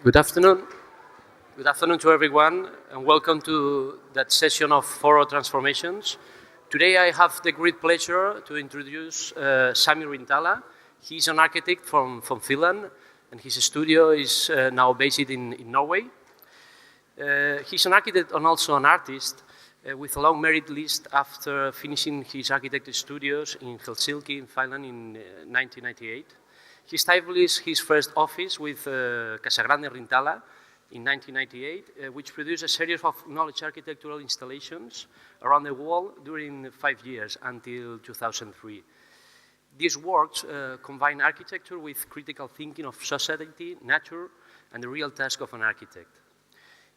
Good afternoon. Good afternoon to everyone, and welcome to that session of Foros Transformations. Today I have the great pleasure to introduce Sami Rintala. He's an architect from Finland, and his studio is now based in Norway. He's an architect and also an artist with a long merit list after finishing his architecture studios in Helsinki, in Finland in 1998. He established his first office with Casagrande Rintala in 1998, which produced a series of knowledge architectural installations around the world during 5 years until 2003. These works combine architecture with critical thinking of society, nature, and the real task of an architect.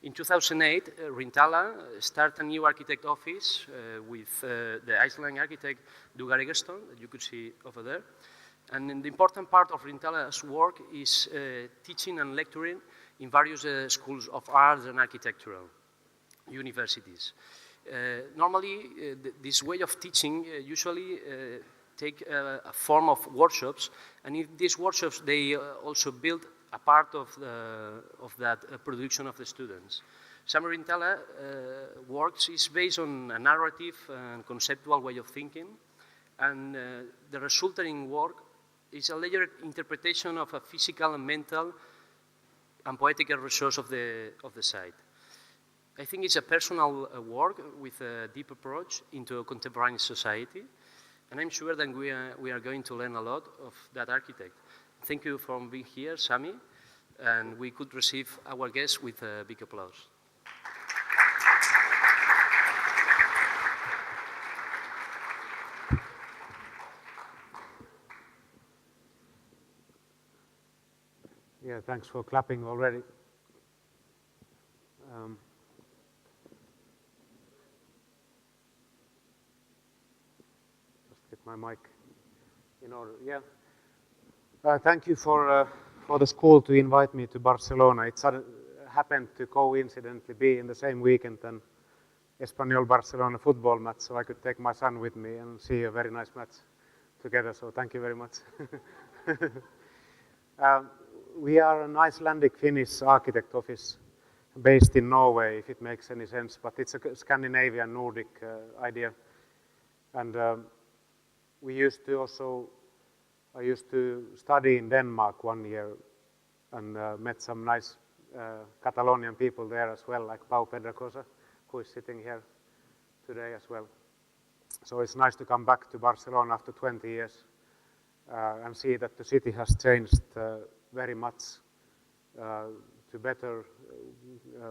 In 2008, Rintala started a new architect office with the Icelandic architect Dugar Egersson, that you could see over there. And the important part of Rintala's work is teaching and lecturing in various schools of arts and architectural universities. Normally, this way of teaching usually take a form of workshops, and in these workshops they also build a part of that production of the students. Sami Rintala works is based on a narrative and conceptual way of thinking, and the resulting work is a layered interpretation of a physical and mental and poetical resource of the site. I think it's a personal work with a deep approach into a contemporary society, and I'm sure that we are going to learn a lot of that architect. Thank you for being here, Sami, and we could receive our guests with a big applause. Yeah, thanks for clapping already. Just get my mic in order. Yeah. Thank you for the school to invite me to Barcelona. It happened to coincidentally be in the same weekend than Espanyol-Barcelona football match, so I could take my son with me and see a very nice match together. So thank you very much. We are an Icelandic Finnish architect office based in Norway, if it makes any sense, but it's a Scandinavian Nordic idea. And I used to study in Denmark 1 year and met some nice Catalonian people there as well, like Pau Pedracosa, who is sitting here today as well. So it's nice to come back to Barcelona after 20 years and see that the city has changed very much to better.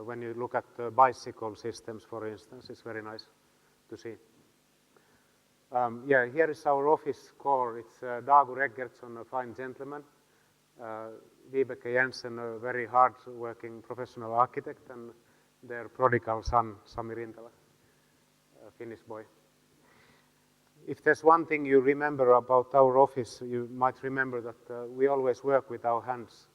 When you look at the bicycle systems, for instance, it's very nice to see. Yeah, here is our office core. It's Dagur Eggertsson, a fine gentleman, Vibeke Jensen, a very hard-working professional architect, and their prodigal son, Sami Rintala, a Finnish boy. If there's one thing you remember about our office, you might remember that we always work with our hands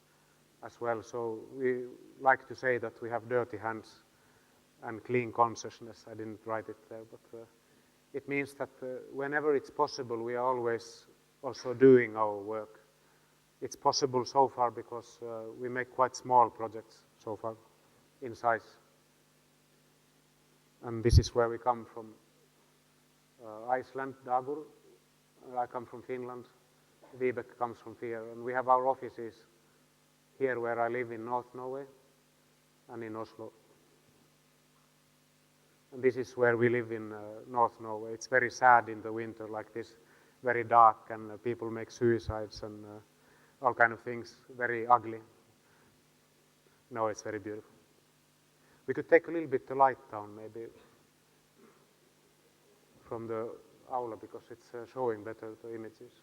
as well. So we like to say that we have dirty hands and clean consciousness. I didn't write it there, but it means that whenever it's possible, we are always also doing our work. It's possible so far because we make quite small projects so far in size. And this is where we come from. Iceland, Dagur. I come from Finland. Vibeke comes from here. And we have our offices here where I live in North Norway and in Oslo. And this is where we live in North Norway. It's very sad in the winter like this, very dark, and people make suicides and all kind of things, very ugly. No, it's very beautiful. We could take a little bit the light down maybe from the aula because it's showing better the images.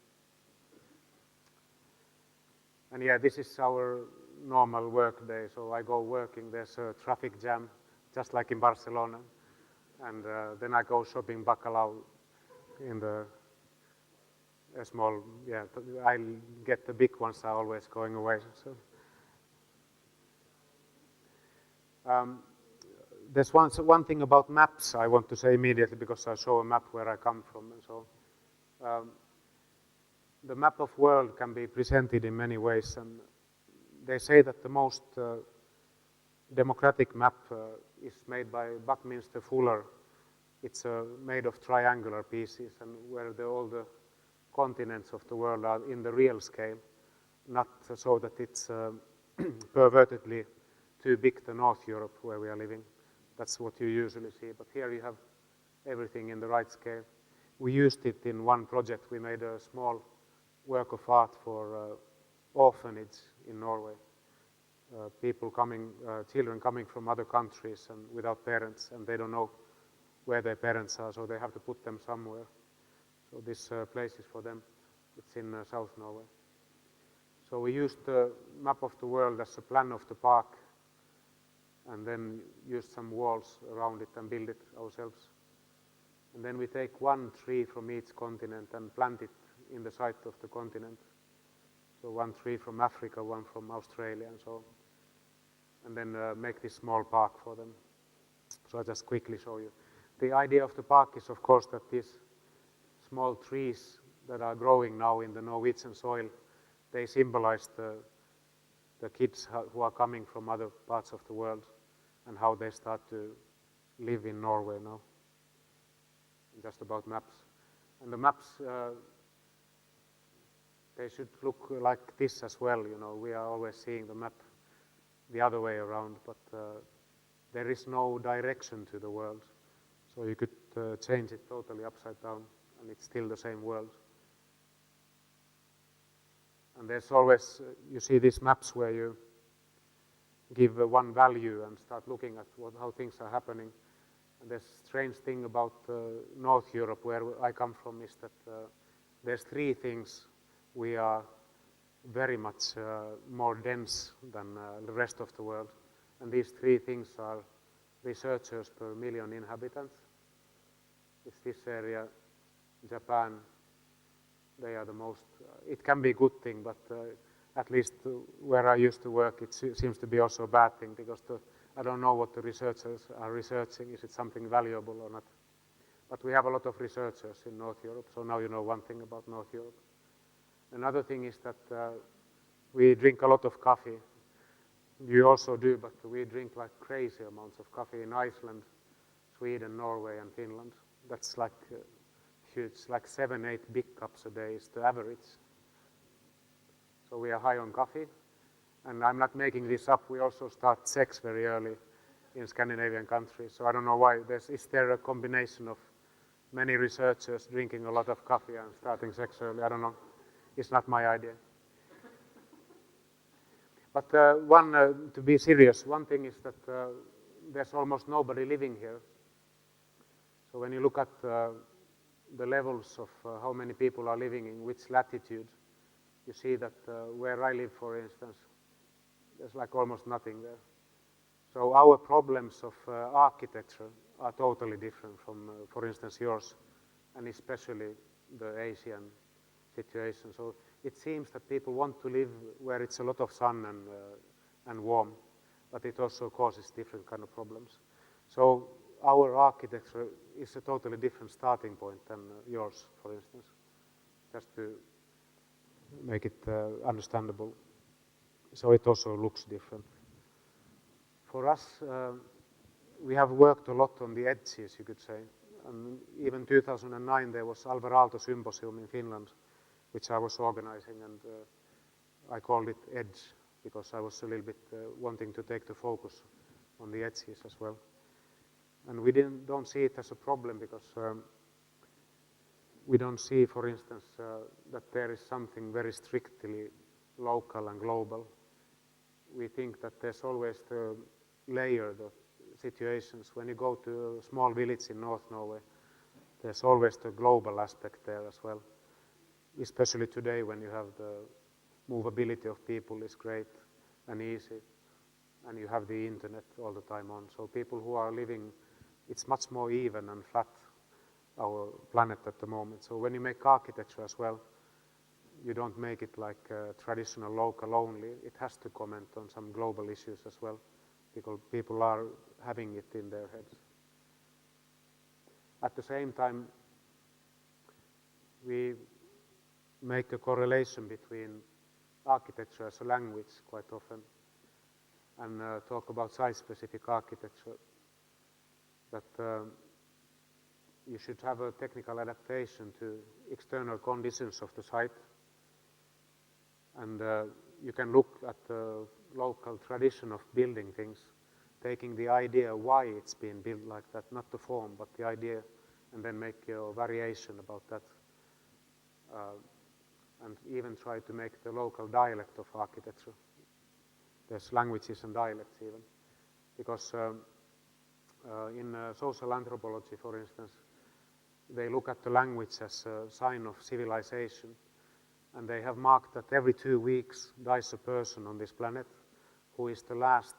And yeah, this is our normal work day. So I go working, there's a traffic jam, just like in Barcelona. And then I go shopping bacalao in the small, yeah, I'll get the big ones are always going away. So. There's one thing about maps I want to say immediately because I show a map where I come from. And so the map of world can be presented in many ways, and they say that the most democratic map is made by Buckminster Fuller. It's made of triangular pieces, and where all the continents of the world are in the real scale, not so that it's pervertedly too big to North Europe where we are living. That's what you usually see, but here you have everything in the right scale. We used it in one project. We made a small work of art for orphanage in Norway. Children coming from other countries and without parents, and they don't know where their parents are, so they have to put them somewhere. So this place is for them. It's in South Norway. So we used the map of the world as a plan of the park, and then used some walls around it and build it ourselves. And then we take one tree from each continent and plant it in the site of the continent. So one tree from Africa, one from Australia, and so on. And then make this small park for them. So I'll just quickly show you. The idea of the park is, of course, that these small trees that are growing now in the Norwegian soil, they symbolize the kids who are coming from other parts of the world and how they start to live in Norway now. Just about maps. And the maps, they should look like this as well. You know, we are always seeing the map the other way around, but there is no direction to the world. So you could change it totally upside down, and it's still the same world. And there's always, you see these maps where you give one value and start looking at how things are happening. And the strange thing about North Europe, where I come from, is that there's three things we are very much more dense than the rest of the world. And these three things are researchers per million inhabitants. It's this area, Japan. They are the most, it can be a good thing, but at least where I used to work, it seems to be also a bad thing, because I don't know what the researchers are researching. Is it something valuable or not? But we have a lot of researchers in North Europe, so now you know one thing about North Europe. Another thing is that we drink a lot of coffee. You also do, but we drink like crazy amounts of coffee in Iceland, Sweden, Norway, and Finland. That's like huge, like 7-8 big cups a day is the average. So we are high on coffee. And I'm not making this up. We also start sex very early in Scandinavian countries. So I don't know why. Is there a combination of many researchers drinking a lot of coffee and starting sex early? I don't know. It's not my idea. But to be serious, one thing is that there's almost nobody living here. So when you look at the levels of how many people are living in which latitude, you see that where I live, for instance, there's like almost nothing there. So our problems of architecture are totally different from, for instance, yours, and especially the Asian situation. So it seems that people want to live where it's a lot of sun and warm, but it also causes different kind of problems. So our architecture is a totally different starting point than yours, for instance, just to make it understandable. So it also looks different. For us, we have worked a lot on the edges, you could say. And even 2009, there was Alvar Aalto Symposium in Finland, which I was organizing, and I called it Edge, because I was a little bit wanting to take the focus on the edges as well. And we don't see it as a problem, because we don't see, for instance, that there is something very strictly local and global. We think that there's always the layered situations. When you go to a small village in North Norway, there's always the global aspect there as well. Especially today, when you have the movability of people is great and easy, and you have the internet all the time on. So people who are living, it's much more even and flat, our planet at the moment. So when you make architecture as well, you don't make it like traditional local only. It has to comment on some global issues as well, because people are having it in their heads. At the same time, we make a correlation between architecture as a language quite often, and talk about site-specific architecture, that you should have a technical adaptation to external conditions of the site, and you can look at the local tradition of building things, taking the idea why it's been built like that, not the form, but the idea, and then make your variation about that, and even try to make the local dialect of architecture. There's languages and dialects even, because in social anthropology, for instance, they look at the language as a sign of civilization, and they have marked that every 2 weeks dies a person on this planet who is the last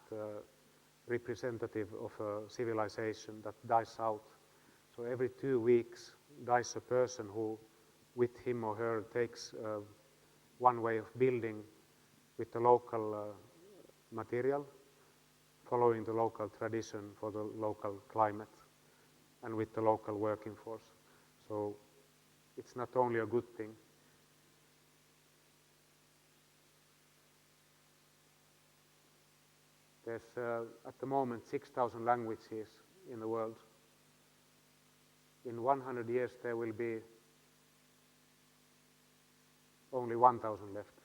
representative of a civilization that dies out. So every 2 weeks dies a person who, with him or her, takes one way of building with the local material, following the local tradition for the local climate, and with the local working force. So it's not only a good thing. There's at the moment 6,000 languages in the world. In 100 years there will be only 1,000 left.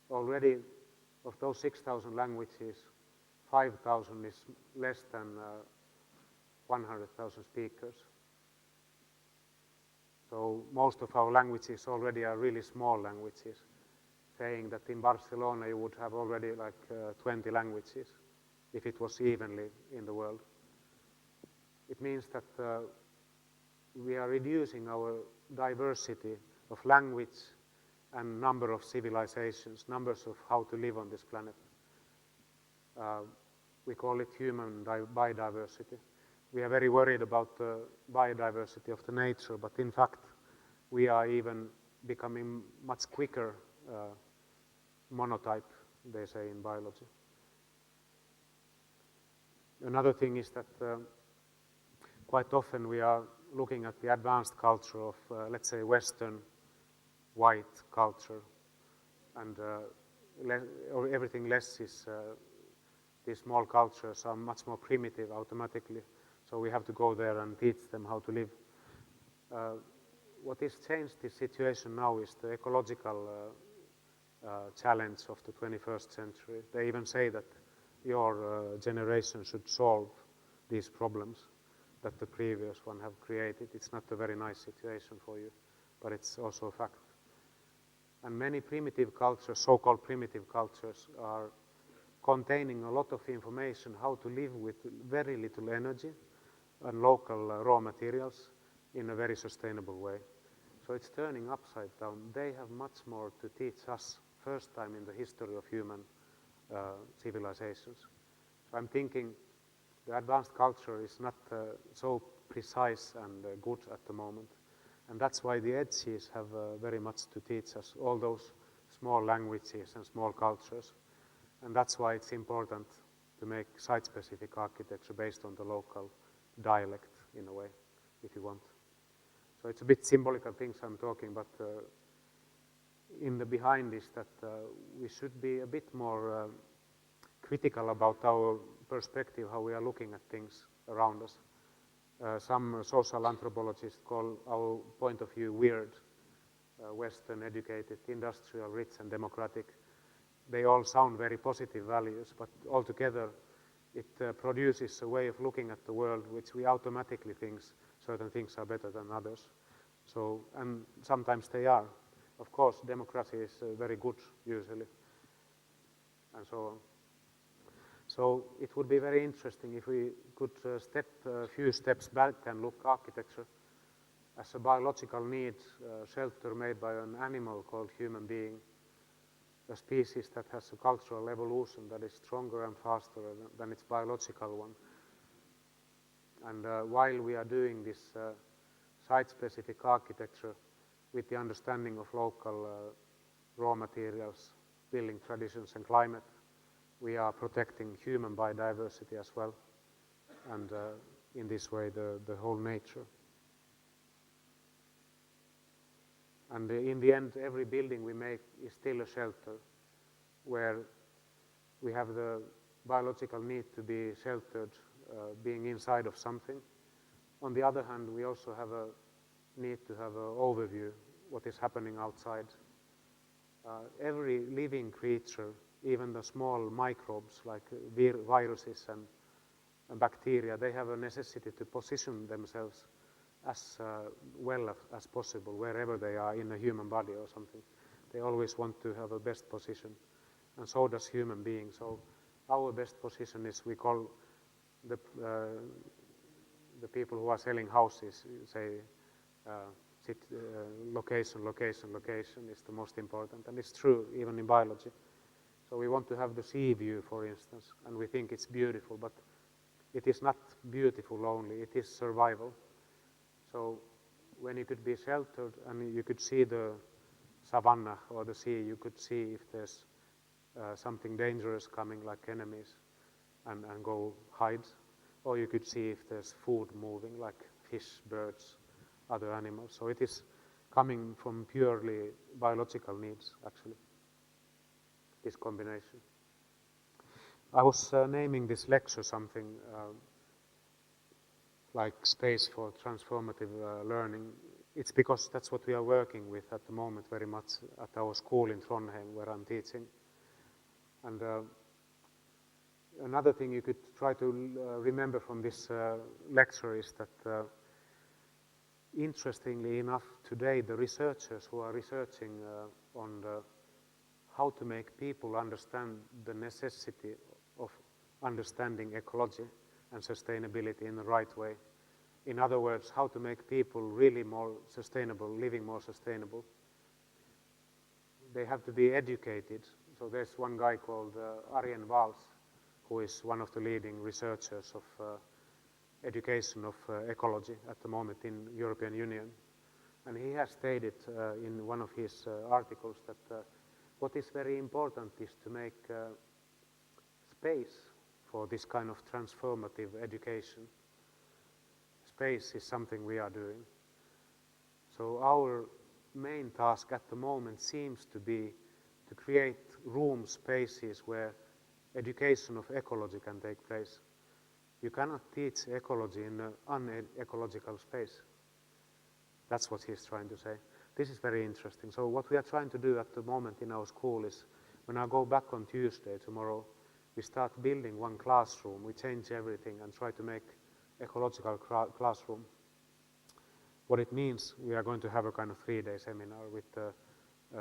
Already of those 6,000 languages, 5,000 is less than 100,000 speakers. So most of our languages already are really small languages, saying that in Barcelona you would have already like 20 languages if it was evenly in the world. It means that we are reducing our diversity of language and number of civilizations, numbers of how to live on this planet. We call it human biodiversity. We are very worried about the biodiversity of the nature, but in fact we are even becoming much quicker monotype, they say in biology. Another thing is that quite often we are looking at the advanced culture of, let's say, Western white culture, and or everything less is, these small cultures are much more primitive automatically, so we have to go there and teach them how to live. What has changed this situation now is the ecological challenge of the 21st century. They even say that your generation should solve these problems that the previous one have created. It's not a very nice situation for you, but it's also a fact. And many primitive cultures, so-called primitive cultures, are containing a lot of information how to live with very little energy and local raw materials in a very sustainable way. So it's turning upside down. They have much more to teach us, first time in the history of human civilizations. So I'm thinking the advanced culture is not so precise and good at the moment. And that's why the edges have very much to teach us, all those small languages and small cultures. And that's why it's important to make site-specific architecture based on the local dialect, in a way, if you want. So it's a bit symbolical things I'm talking, but in the behind is that we should be a bit more critical about our perspective, how we are looking at things around us. Some social anthropologists call our point of view weird, Western, educated, industrial, rich and democratic. They all sound very positive values, but altogether it produces a way of looking at the world which we automatically think certain things are better than others. So, and sometimes they are. Of course, democracy is very good usually, and so on. So it would be very interesting if we could step a few steps back and look architecture as a biological need, shelter made by an animal called human being, a species that has a cultural evolution that is stronger and faster than its biological one. And while we are doing this site-specific architecture with the understanding of local raw materials, building traditions and climate, we are protecting human biodiversity as well, and in this way the whole nature. And in the end, every building we make is still a shelter, where we have the biological need to be sheltered, being inside of something. On the other hand, we also have a need to have an overview what is happening outside. Every living creature, even the small microbes like viruses and bacteria, they have a necessity to position themselves as well as possible wherever they are in a human body or something. They always want to have a best position, and so does human beings. So our best position is, we call the people who are selling houses, say location, location, location is the most important, and it's true even in biology. So we want to have the sea view, for instance, and we think it's beautiful, but it is not beautiful only, it is survival. So when you could be sheltered and you could see the savanna or the sea, you could see if there's something dangerous coming, like enemies, and go hide. Or you could see if there's food moving, like fish, birds, other animals. So it is coming from purely biological needs, actually, this combination. I was naming this lecture something like space for transformative learning. It's because that's what we are working with at the moment very much at our school in Trondheim, where I'm teaching. And another thing you could try to remember from this lecture is that interestingly enough, today the researchers who are researching on how to make people understand the necessity of understanding ecology and sustainability in the right way. In other words, how to make people really more sustainable, living more sustainable. They have to be educated. So there's one guy called Arjen Wals, who is one of the leading researchers of education of ecology at the moment in European Union. And he has stated in one of his articles that what is very important is to make space for this kind of transformative education. Space is something we are doing. So our main task at the moment seems to be to create room spaces where education of ecology can take place. You cannot teach ecology in an unecological space. That's what he's trying to say. This is very interesting. So what we are trying to do at the moment in our school is, when I go back on Tuesday, tomorrow, we start building one classroom. We change everything and try to make ecological classroom. What it means, we are going to have a kind of 3-day seminar with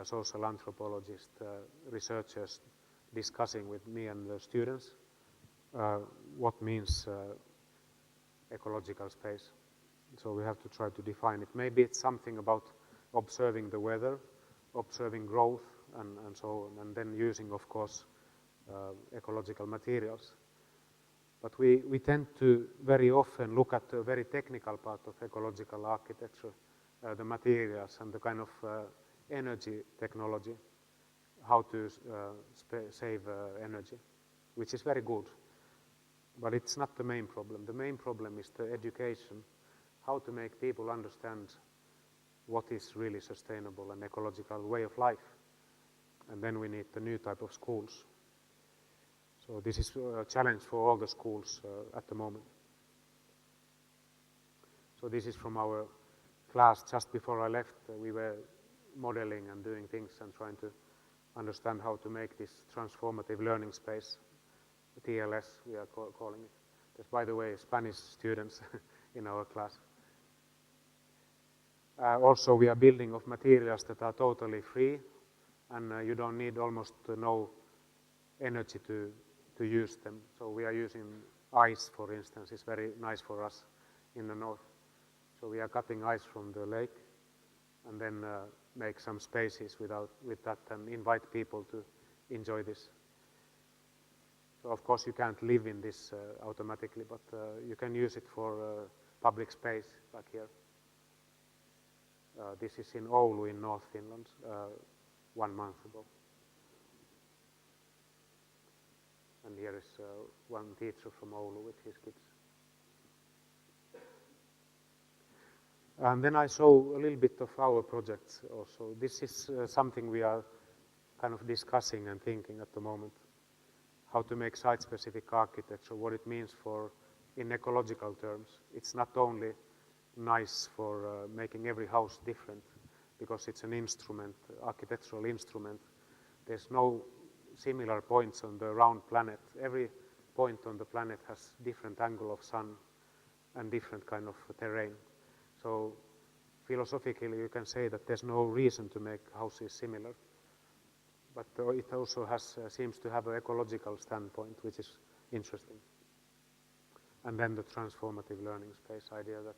social anthropologists, researchers discussing with me and the students what means ecological space. So we have to try to define it. Maybe it's something about observing the weather, observing growth, and so on, and then using, of course, ecological materials. But we tend to very often look at the very technical part of ecological architecture, the materials and the kind of energy technology, how to save energy, which is very good. But it's not the main problem. The main problem is the education, how to make people understand what is really sustainable and ecological way of life. And then we need the new type of schools. So this is a challenge for all the schools at the moment. So this is from our class. Just before I left, we were modeling and doing things and trying to understand how to make this transformative learning space, TLS we are calling it. There's, by the way, Spanish students in our class. Also, we are building of materials that are totally free, and you don't need almost no energy to use them. So we are using ice, for instance. It's very nice for us in the north. So we are cutting ice from the lake and then make some spaces with that and invite people to enjoy this. So of course you can't live in this automatically, but you can use it for public space, like here. This is in Oulu in North Finland 1 month ago. And here is one teacher from Oulu with his kids. And then I show a little bit of our projects also. This is something we are kind of discussing and thinking at the moment. How to make site-specific architecture, what it means for, in ecological terms. It's not only nice for making every house different, because it's an instrument, architectural instrument. There's no similar points on the round planet. Every point on the planet has different angle of sun and different kind of terrain. So philosophically you can say that there's no reason to make houses similar. But it also has, seems to have an ecological standpoint, which is interesting. And then the transformative learning space idea that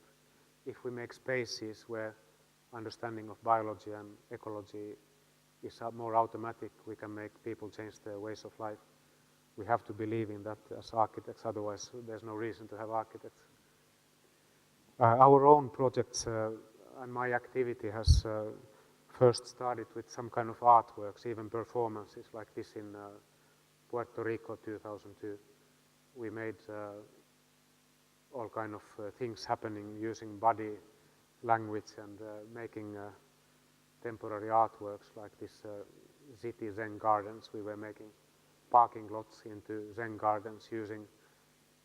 if we make spaces where understanding of biology and ecology is more automatic, we can make people change their ways of life. We have to believe in that as architects, otherwise there's no reason to have architects. Our own projects and my activity has first started with some kind of artworks, even performances like this in Puerto Rico 2002. We made all kind of things happening using body language and making temporary artworks like this city Zen gardens. We were making parking lots into Zen gardens using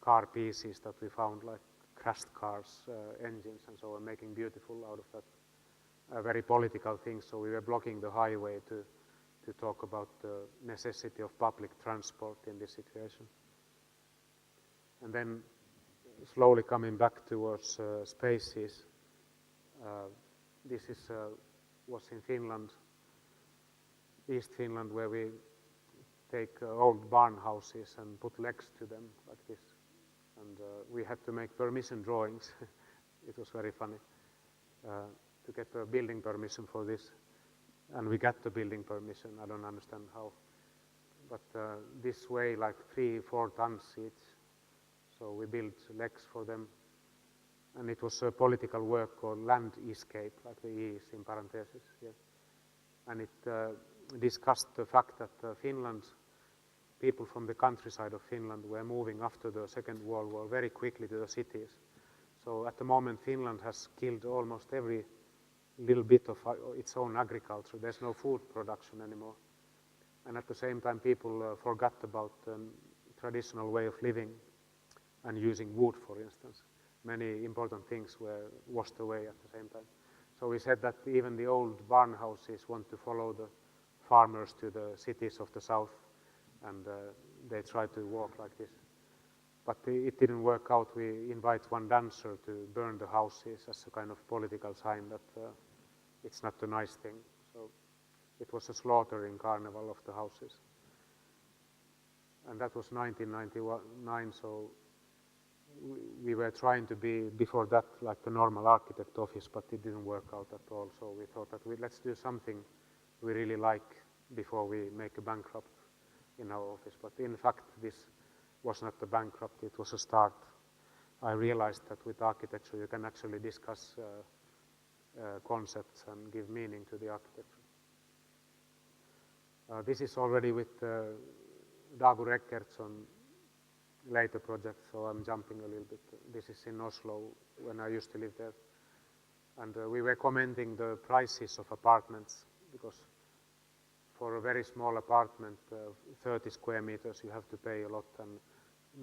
car pieces that we found, like crashed cars, engines and so on, making beautiful out of that. Very political things, so we were blocking the highway to talk about the necessity of public transport in this situation. And then slowly coming back towards spaces. This is was in Finland, East Finland, where we take old barn houses and put legs to them like this. And we had to make permission drawings. It was very funny. To get a building permission for this, and we got the building permission. I don't understand how, but this way, like 3-4 tons each. So we built legs for them, and it was a political work called Land Escape, like the E is in parentheses here. And it discussed the fact that Finland, people from the countryside of Finland were moving after the Second World War very quickly to the cities. So at the moment, Finland has killed almost every little bit of its own agriculture. There's no food production anymore. And at the same time, people forgot about the traditional way of living and using wood, for instance. Many important things were washed away at the same time. So we said that even the old barn houses want to follow the farmers to the cities of the south, and they try to walk like this. But it didn't work out. We invite one dancer to burn the houses as a kind of political sign that it's not a nice thing. So it was a slaughtering carnival of the houses. And that was 1999, so we were trying to be, before that, like the normal architect office, but it didn't work out at all. So we thought that let's do something we really like before we make a bankrupt in our office. But in fact, this was not a bankrupt, it was a start. I realized that with architecture you can actually discuss concepts and give meaning to the architecture. This is already with Dagur Eggertsson later project, so I'm jumping a little bit. This is in Oslo when I used to live there. And we were commenting the prices of apartments, because for a very small apartment, 30 square meters, you have to pay a lot, and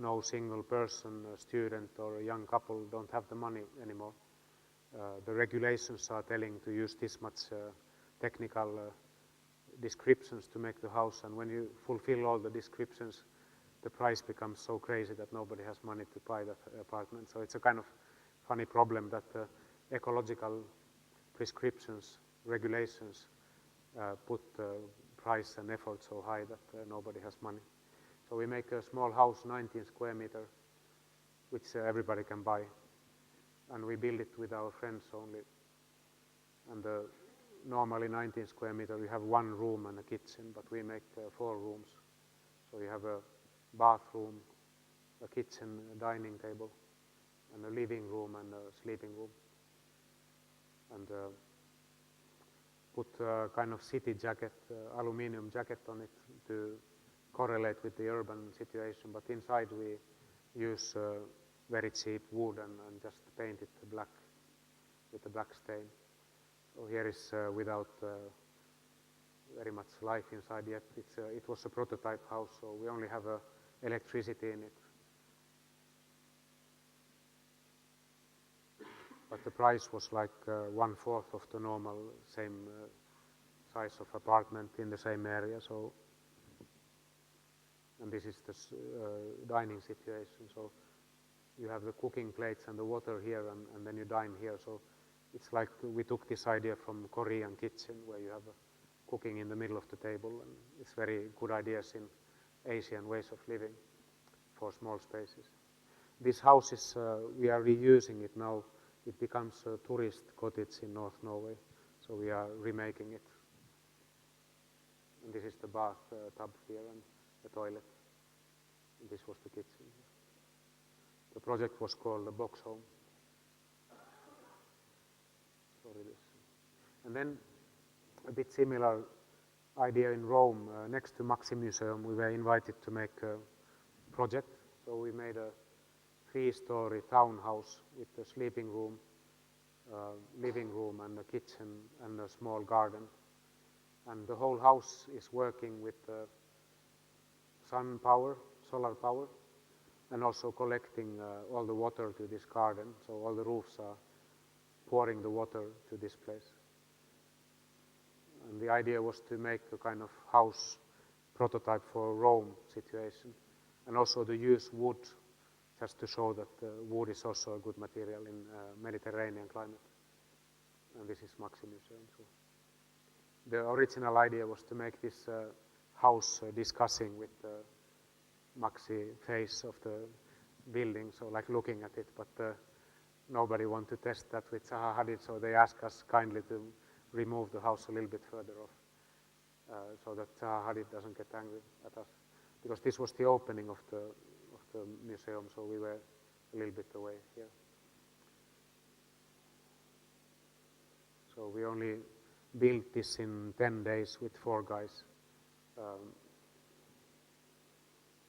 no single person, a student or a young couple don't have the money anymore. The regulations are telling to use this much technical descriptions to make the house, and when you fulfill all the descriptions, the price becomes so crazy that nobody has money to buy that apartment. So it's a kind of funny problem that ecological prescriptions, regulations put price and effort so high that nobody has money. So we make a small house, 19 square meter, which everybody can buy. And we build it with our friends only. And normally 19 square meter, you have one room and a kitchen, but we make 4 rooms. So you have a bathroom, a kitchen, a dining table, and a living room and a sleeping room. And put a kind of city jacket, aluminium jacket on it to correlate with the urban situation. But inside we use very cheap wood and just paint it black with a black stain. So here is without very much life inside yet. It was a prototype house, so we only have electricity in it. But the price was like 1/4 of the normal same size of apartment in the same area. So, and this is the dining situation. So you have the cooking plates and the water here, and then you dine here. So it's like we took this idea from Korean kitchen, where you have cooking in the middle of the table, and it's very good ideas in Asian ways of living for small spaces. This house is, we are reusing it now. It becomes a tourist cottage in North Norway, so we are remaking it. And this is the bath tub here and the toilet. And this was the kitchen. The project was called the Box Home. Sorry, this. And then a bit similar idea in Rome, next to Maxi Museum, we were invited to make a project. So we made a 3-story townhouse with a sleeping room, living room, and a kitchen and a small garden. And the whole house is working with sun power, solar power, and also collecting all the water to this garden. So all the roofs are pouring the water to this place. And the idea was to make a kind of house prototype for Rome situation, and also to use wood, just to show that wood is also a good material in Mediterranean climate. And this is Maxi Museum. So the original idea was to make this house discussing with the Maxi face of the building, so like looking at it, but nobody wanted to test that with Zaha Hadid, so they asked us kindly to remove the house a little bit further off, so that Zaha Hadid doesn't get angry at us, because this was the opening of the museum, so we were a little bit away here. So we only built this in 10 days with 4 guys,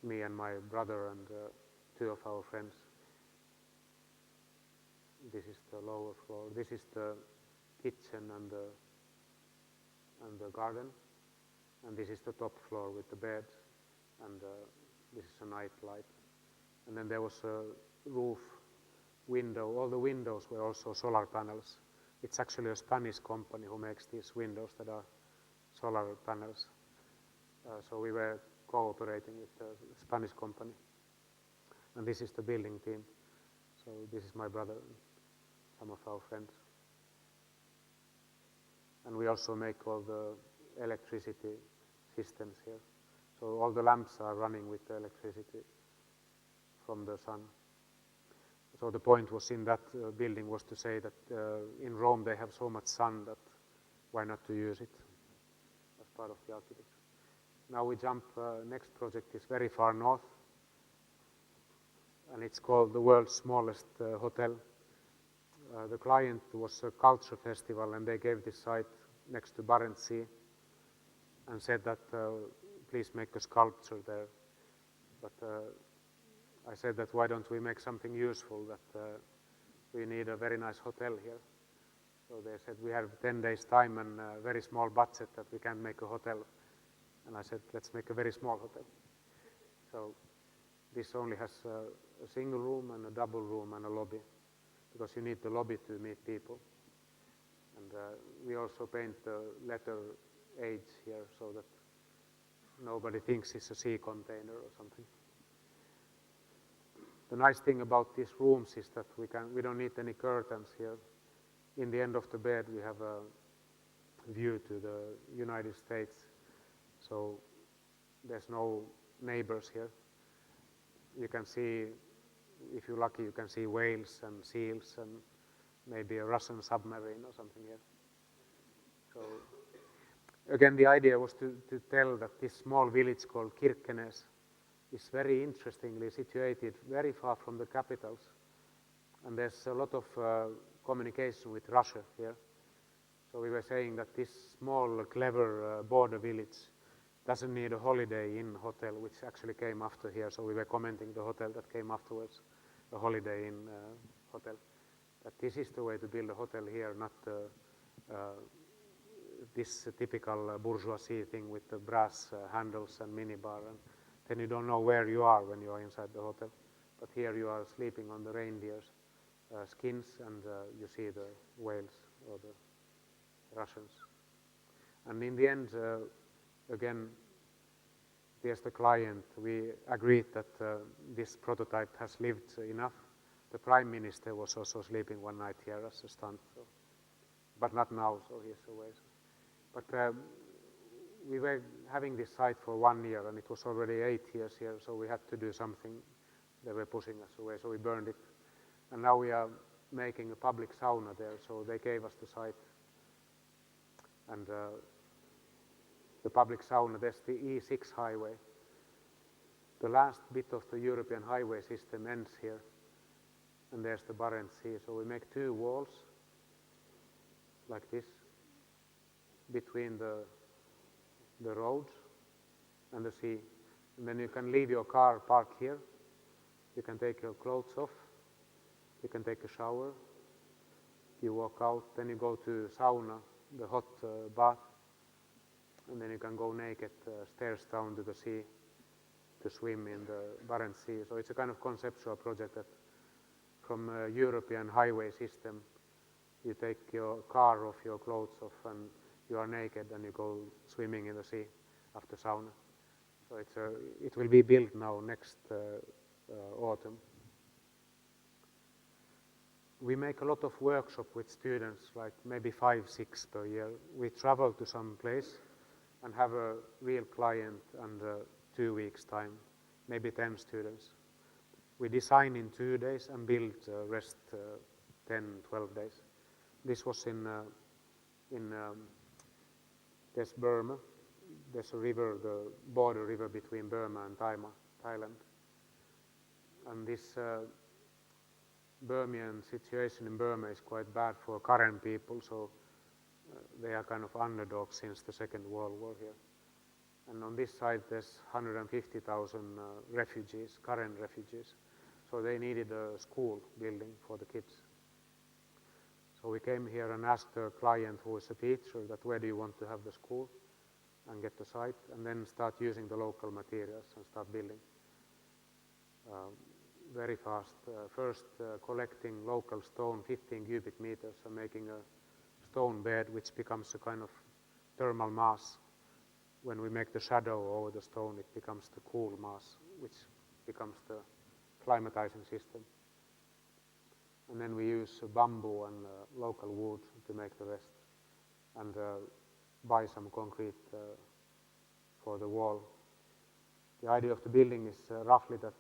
me and my brother and 2 of our friends. This is the lower floor. This is the kitchen and the garden, and this is the top floor with the bed, and this is a night light. And then there was a roof window. All the windows were also solar panels. It's actually a Spanish company who makes these windows that are solar panels. So we were cooperating with the Spanish company. And this is the building team. So this is my brother and some of our friends. And we also make all the electricity systems here. So all the lamps are running with the electricity from the sun. So the point was in that building was to say that in Rome they have so much sun that why not to use it as part of the architecture. Now we jump, next project is very far north, and it's called the world's smallest hotel. The client was a culture festival, and they gave this site next to Barents Sea and said that please make a sculpture there. But I said that why don't we make something useful, that we need a very nice hotel here. So they said we have 10 days time and a very small budget that we can't make a hotel. And I said let's make a very small hotel. So this only has a single room and a double room and a lobby, because you need the lobby to meet people. And we also paint the letter H here so that nobody thinks it's a sea container or something. The nice thing about these rooms is that we don't need any curtains here. In the end of the bed we have a view to the United States, so there's no neighbors here. You can see, if you're lucky, you can see whales and seals and maybe a Russian submarine or something here. So again, the idea was to tell that this small village called Kirkenes is very interestingly situated very far from the capitals, and there's a lot of communication with Russia here. So we were saying that this small, clever border village doesn't need a Holiday Inn hotel, which actually came after here. So we were commenting the hotel that came afterwards, a Holiday Inn hotel. that this is the way to build a hotel here, not this typical bourgeoisie thing with the brass handles and minibar, and then you don't know where you are when you are inside the hotel. But here you are sleeping on the reindeer's skins, and you see the whales or the Russians. And in the end, again, there's the client. We agreed that this prototype has lived enough. The Prime Minister was also sleeping one night here as a stunt, so, but not now, so he's away. So. But we were having this site for 1 year, and it was already 8 years here, so we had to do something. They were pushing us away, so we burned it. And now we are making a public sauna there, so they gave us the site. And the public sauna, there's the E6 highway. The last bit of the European highway system ends here, and there's the Barents Sea. So we make 2 walls like this between the roads and the sea. And then you can leave your car parked here. You can take your clothes off. You can take a shower. You walk out, then you go to sauna, the hot bath, and then you can go naked stairs down to the sea to swim in the Barents Sea. So it's a kind of conceptual project that from a European highway system, you take your car off, your clothes off, and you are naked, and you go swimming in the sea after sauna. So it will be built now next autumn. We make a lot of workshops with students, like maybe 5, 6 per year. We travel to some place and have a real client under 2 weeks' time, maybe 10 students. We design in 2 days and build rest 10, 12 days. This was in there's Burma. There's a river, the border river between Burma and Thailand. And this Burmese situation in Burma is quite bad for Karen people, so they are kind of underdogs since the Second World War here. And on this side there's 150,000 refugees, Karen refugees, so they needed a school building for the kids. So we came here and asked a client who is a teacher that where do you want to have the school, and get the site, and then start using the local materials and start building. Very fast. First collecting local stone, 15 cubic meters, and making a stone bed which becomes a kind of thermal mass. When we make the shadow over the stone, it becomes the cool mass, which becomes the climatizing system. And then we use bamboo and local wood to make the rest, and buy some concrete for the wall. The idea of the building is roughly that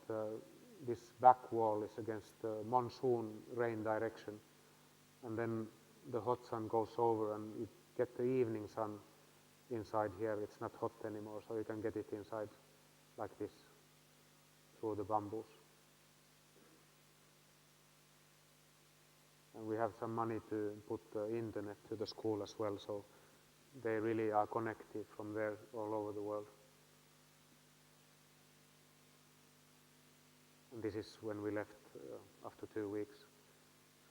this back wall is against the monsoon rain direction, and then the hot sun goes over and you get the evening sun inside here. It's not hot anymore, so you can get it inside like this through the bamboos. And we have some money to put the internet to the school as well, so they really are connected from there all over the world. And this is when we left after 2 weeks,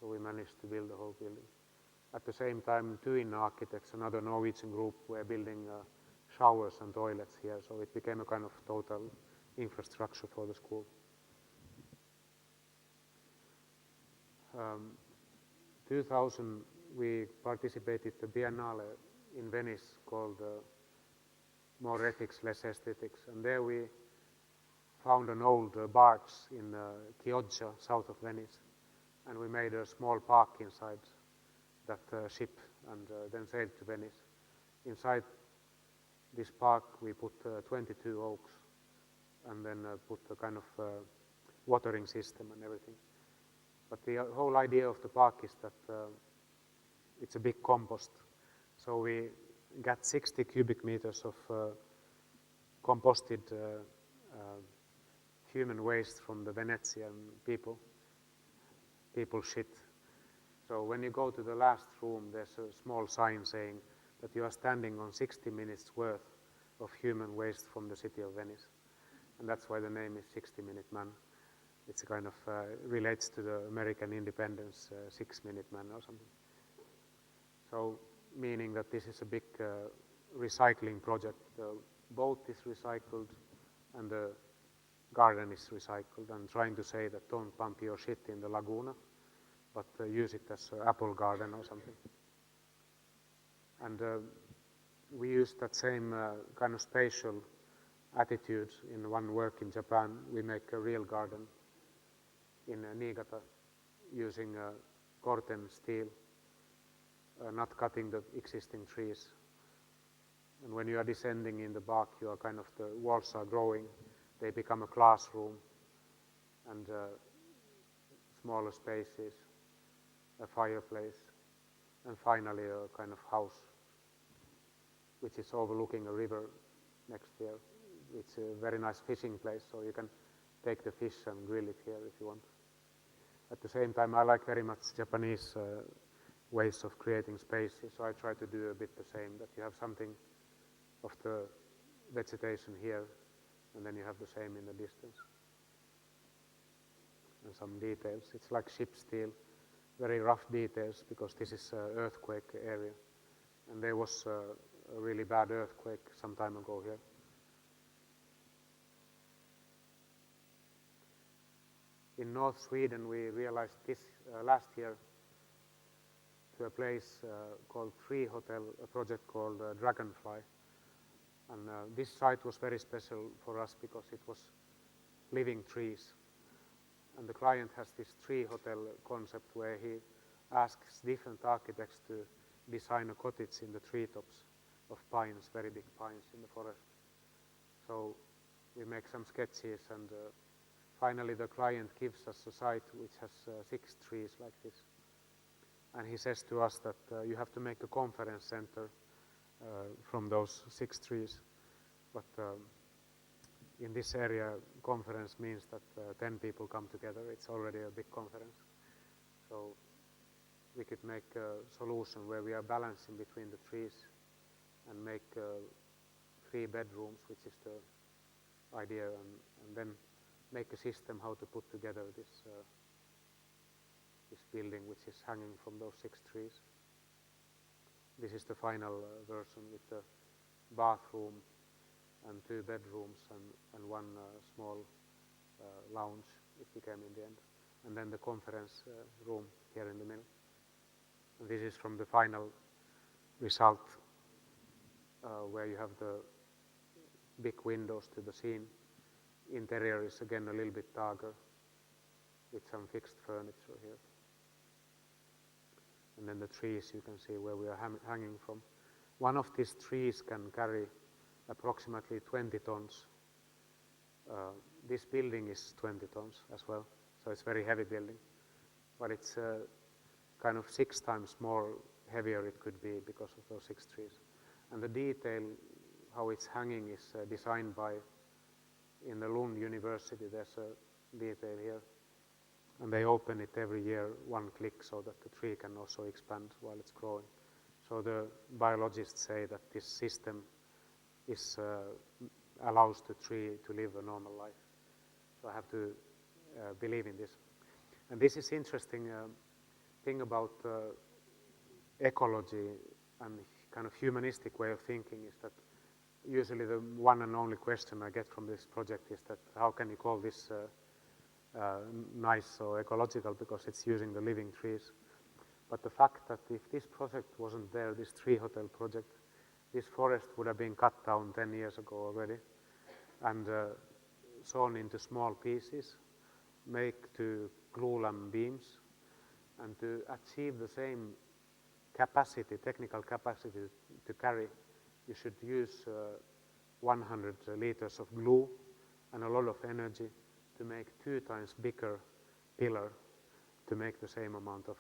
so we managed to build the whole building. At the same time, Twin Architects, another Norwegian group, were building showers and toilets here, so it became a kind of total infrastructure for the school. 2000, we participated the Biennale in Venice called More Ethics, Less Aesthetics, and there we found an old barge in Chioggia, south of Venice, and we made a small park inside that ship, and then sailed to Venice. Inside this park we put 22 oaks, and then put a kind of watering system and everything. But the whole idea of the park is that it's a big compost. So we got 60 cubic meters of composted human waste from the Venetian people shit. So when you go to the last room, there's a small sign saying that you are standing on 60 minutes worth of human waste from the city of Venice. And that's why the name is 60-Minute Man. It's a kind of relates to the American independence 6-minute man or something. So meaning that this is a big recycling project. The boat is recycled and the garden is recycled, and trying to say that don't pump your shit in the laguna, but use it as an apple garden or something. And we use that same kind of spatial attitude in one work in Japan. We make a real garden in Niigata using corten steel, not cutting the existing trees. And when you are descending in the bark, you are kind of, the walls are growing, they become a classroom and smaller spaces, a fireplace, and finally a kind of house which is overlooking a river next here. It's a very nice fishing place, so you can take the fish and grill it here if you want. At the same time, I like very much Japanese ways of creating spaces, so I try to do a bit the same, that you have something of the vegetation here, and then you have the same in the distance. And some details. It's like ship steel, very rough details, because this is an earthquake area. And there was a really bad earthquake some time ago here. In North Sweden, we realized this last year to a place called Tree Hotel, a project called Dragonfly. And this site was very special for us because it was living trees. And the client has this tree hotel concept where he asks different architects to design a cottage in the treetops of pines, very big pines in the forest. So we make some sketches, and finally the client gives us a site which has 6 trees like this. And he says to us that you have to make a conference center from those 6 trees. But in this area, conference means that 10 people come together. It's already a big conference. So we could make a solution where we are balancing between the trees and make 3 bedrooms, which is the idea, and then make a system how to put together this building which is hanging from those 6 trees. This is the final version with the bathroom and 2 bedrooms and 1 small lounge, it became in the end. And then the conference room here in the middle. And this is from the final result where you have the big windows to the scene. Interior is again a little bit darker with some fixed furniture here. And then the trees you can see where we are hanging from. One of these trees can carry approximately 20 tons. This building is 20 tons as well, so it's a very heavy building. But it's kind of 6 times more heavier it could be because of those 6 trees. And the detail, how it's hanging, is designed by, in the Lund University, there's a detail here. And they open it every year 1 click so that the tree can also expand while it's growing. So the biologists say that this system is, allows the tree to live a normal life. So I have to believe in this. And this is interesting thing about ecology and kind of humanistic way of thinking is that usually the one and only question I get from this project is that how can you call this nice or ecological, because it's using the living trees. But the fact that if this project wasn't there, this tree hotel project, this forest would have been cut down 10 years ago already and sawn into small pieces, make to glulam beams, and to achieve the same capacity, technical capacity to carry, you should use 100 liters of glue and a lot of energy to make 2 times bigger pillar to make the same amount of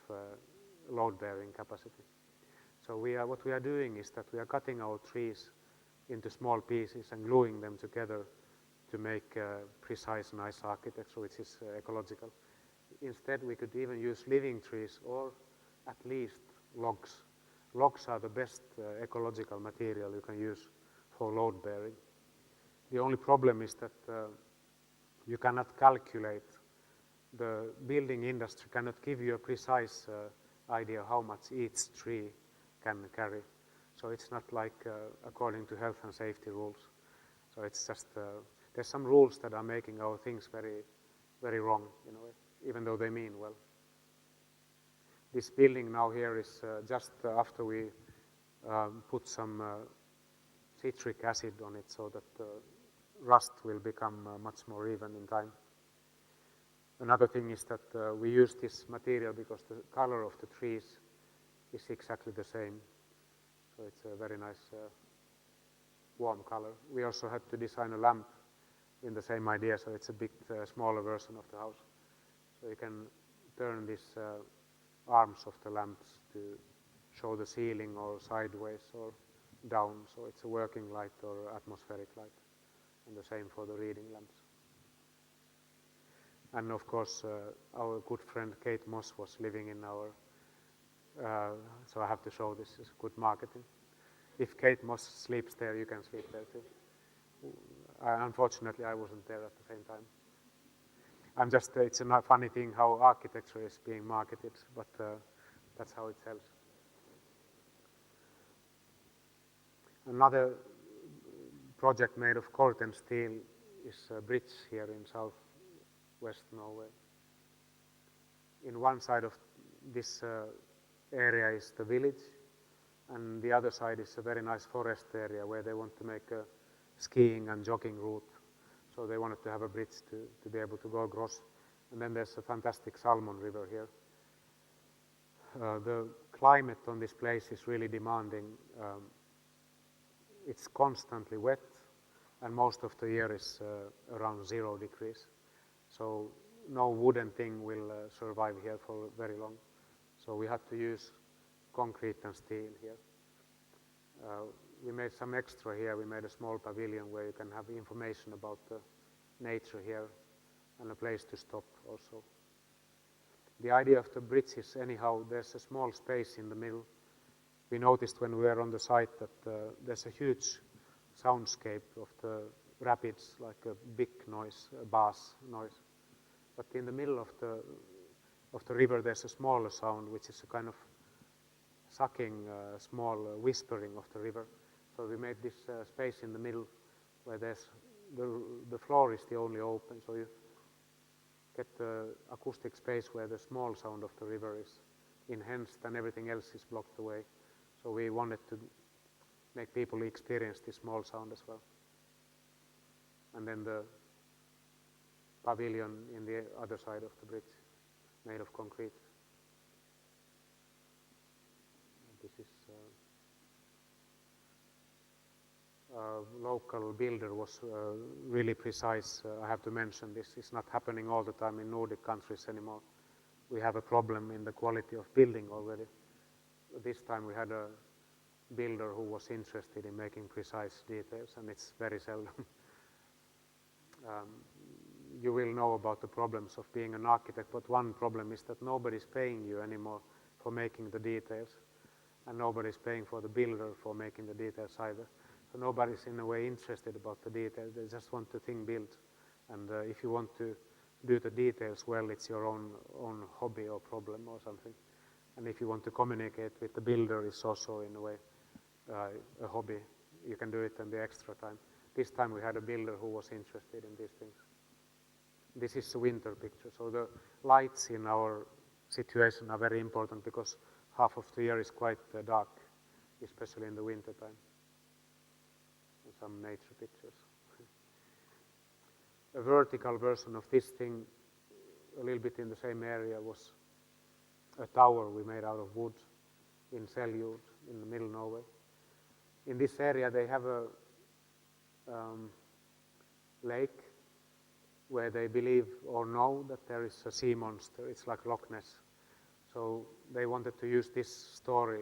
load-bearing capacity. So what we are doing is that we are cutting our trees into small pieces and gluing them together to make precise, nice architecture, which is ecological. Instead, we could even use living trees or at least logs. Logs are the best ecological material you can use for load-bearing. The only problem is that you cannot calculate the building industry cannot give you a precise idea how much each tree can carry. So it's not like according to health and safety rules. So it's just, there's some rules that are making our things very, very wrong, in a way, even though they mean well. This building now here is just after we put some citric acid on it so that rust will become much more even in time. Another thing is that we use this material because the color of the trees is exactly the same. So it's a very nice warm color. We also had to design a lamp in the same idea, so it's a bit smaller version of the house. So you can turn these arms of the lamps to show the ceiling or sideways or down, so it's a working light or atmospheric light, and the same for the reading lamps. And of course, our good friend Kate Moss was living in our, so I have to show this as good marketing. If Kate Moss sleeps there, you can sleep there too. Unfortunately, I wasn't there at the same time. I'm just, it's a funny thing how architecture is being marketed, but that's how it sells. Another project made of Corten steel is a bridge here in southwest Norway. In one side of this area is the village, and the other side is a very nice forest area where they want to make a skiing and jogging route. So they wanted to have a bridge to be able to go across. And then there's a fantastic salmon river here. The climate on this place is really demanding. It's constantly wet, and most of the year is around 0 degrees. So no wooden thing will survive here for very long. So we had to use concrete and steel here. We made some extra here. We made a small pavilion where you can have information about the nature here and a place to stop also. The idea of the bridge is anyhow, there's a small space in the middle. We noticed when we were on the site that there's a huge soundscape of the rapids, like a big noise, a bass noise. But in the middle of the river, there's a smaller sound, which is a kind of sucking, small whispering of the river. So we made this space in the middle where there's the floor is the only open, so you get the acoustic space where the small sound of the river is enhanced and everything else is blocked away. So we wanted to make people experience this small sound as well. And then the pavilion in the other side of the bridge, made of concrete. This is local builder was really precise. I have to mention this is not happening all the time in Nordic countries anymore. We have a problem in the quality of building already. This time we had a builder who was interested in making precise details, and it's very seldom. You will know about the problems of being an architect, but one problem is that nobody's paying you anymore for making the details, and nobody's paying for the builder for making the details either. So nobody's in a way interested about the details. They just want the thing built. And if you want to do the details well, it's your own hobby or problem or something. And if you want to communicate with the builder, it's also in a way a hobby. You can do it in the extra time. This time we had a builder who was interested in these things. This is a winter picture. So the lights in our situation are very important because half of the year is quite dark, especially in the winter time. Some nature pictures. A vertical version of this thing, a little bit in the same area, was a tower we made out of wood in Seljord in the middle Norway. In this area they have a lake where they believe or know that there is a sea monster. It's like Loch Ness. So they wanted to use this story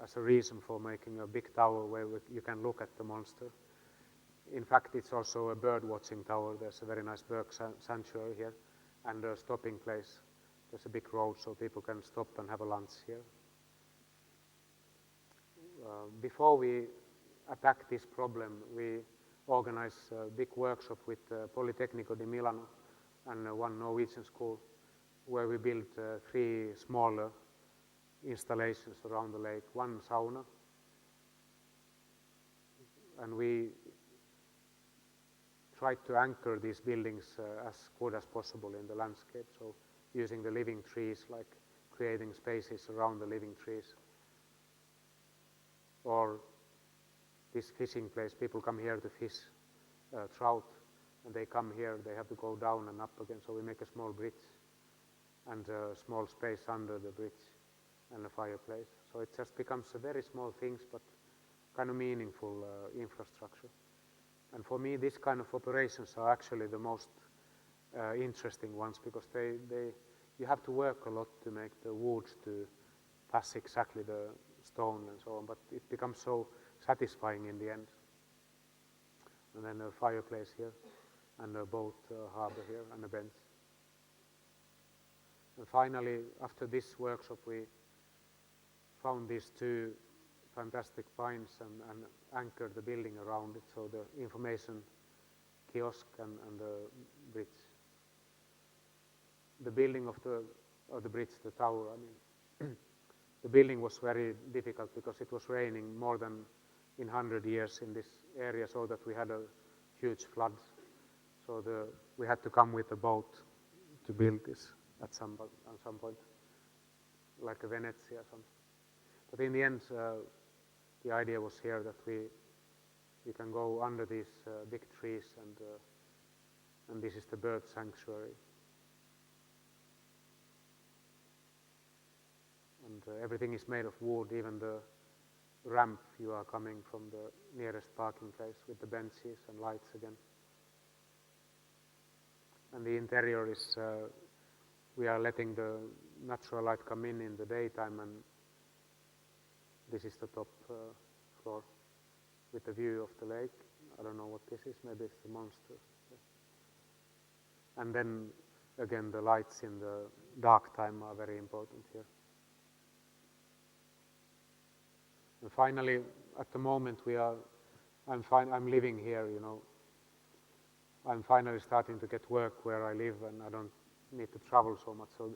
as a reason for making a big tower where you can look at the monster. In fact, it's also a bird watching tower. There's a very nice bird sanctuary here and a stopping place. There's a big road so people can stop and have a lunch here. Before we attack this problem, we organized a big workshop with Politecnico di Milano and one Norwegian school, where we built 3 smaller installations around the lake, 1 sauna, and we tried to anchor these buildings as good as possible in the landscape, so using the living trees, like creating spaces around the living trees. Or this fishing place, people come here to fish trout, and they come here, they have to go down and up again, so we make a small bridge and a small space under the bridge and a fireplace. So it just becomes a very small things, but kind of meaningful infrastructure. And for me, this kind of operations are actually the most interesting ones, because you have to work a lot to make the woods to pass exactly the stone and so on, but it becomes so satisfying in the end. And then a fireplace here, and a boat harbor here, and a bench. And finally, after this workshop, we found these 2 fantastic pines and anchored the building around it, so the information kiosk and the bridge. The building of the bridge, the tower, I mean, the building was very difficult because it was raining more than in 100 years in this area, so that we had a huge floods. So we had to come with a boat to build this at some point, like a Venice or something. But in the end, the idea was here that we can go under these big trees, and this is the bird sanctuary. And everything is made of wood, even the ramp you are coming from the nearest parking place with the benches and lights again. And the interior is, we are letting the natural light come in the daytime, and this is the top floor with the view of the lake. I don't know what this is, maybe it's the monster. Yeah. And then again, the lights in the dark time are very important here. And finally, at the moment I'm living here, you know. I'm finally starting to get work where I live, and I don't need to travel so much. So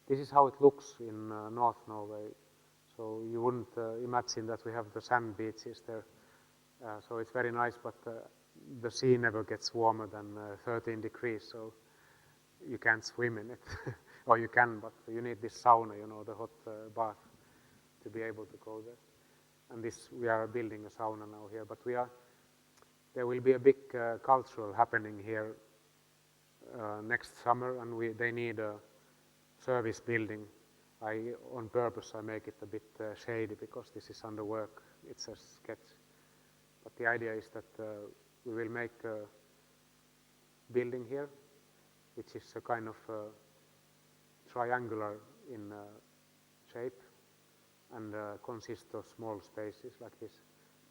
this is how it looks in North Norway. So you wouldn't imagine that we have the sand beaches there. So it's very nice, but the sea never gets warmer than 13 degrees, so you can't swim in it. Or you can, but you need this sauna, you know, the hot bath, to be able to go there. And we are building a sauna now here, but there will be a big cultural happening here next summer, and they need a service building. On purpose, I make it a bit shady, because this is under work. It's a sketch. But the idea is that we will make a building here, which is a kind of triangular in shape, and consists of small spaces like this.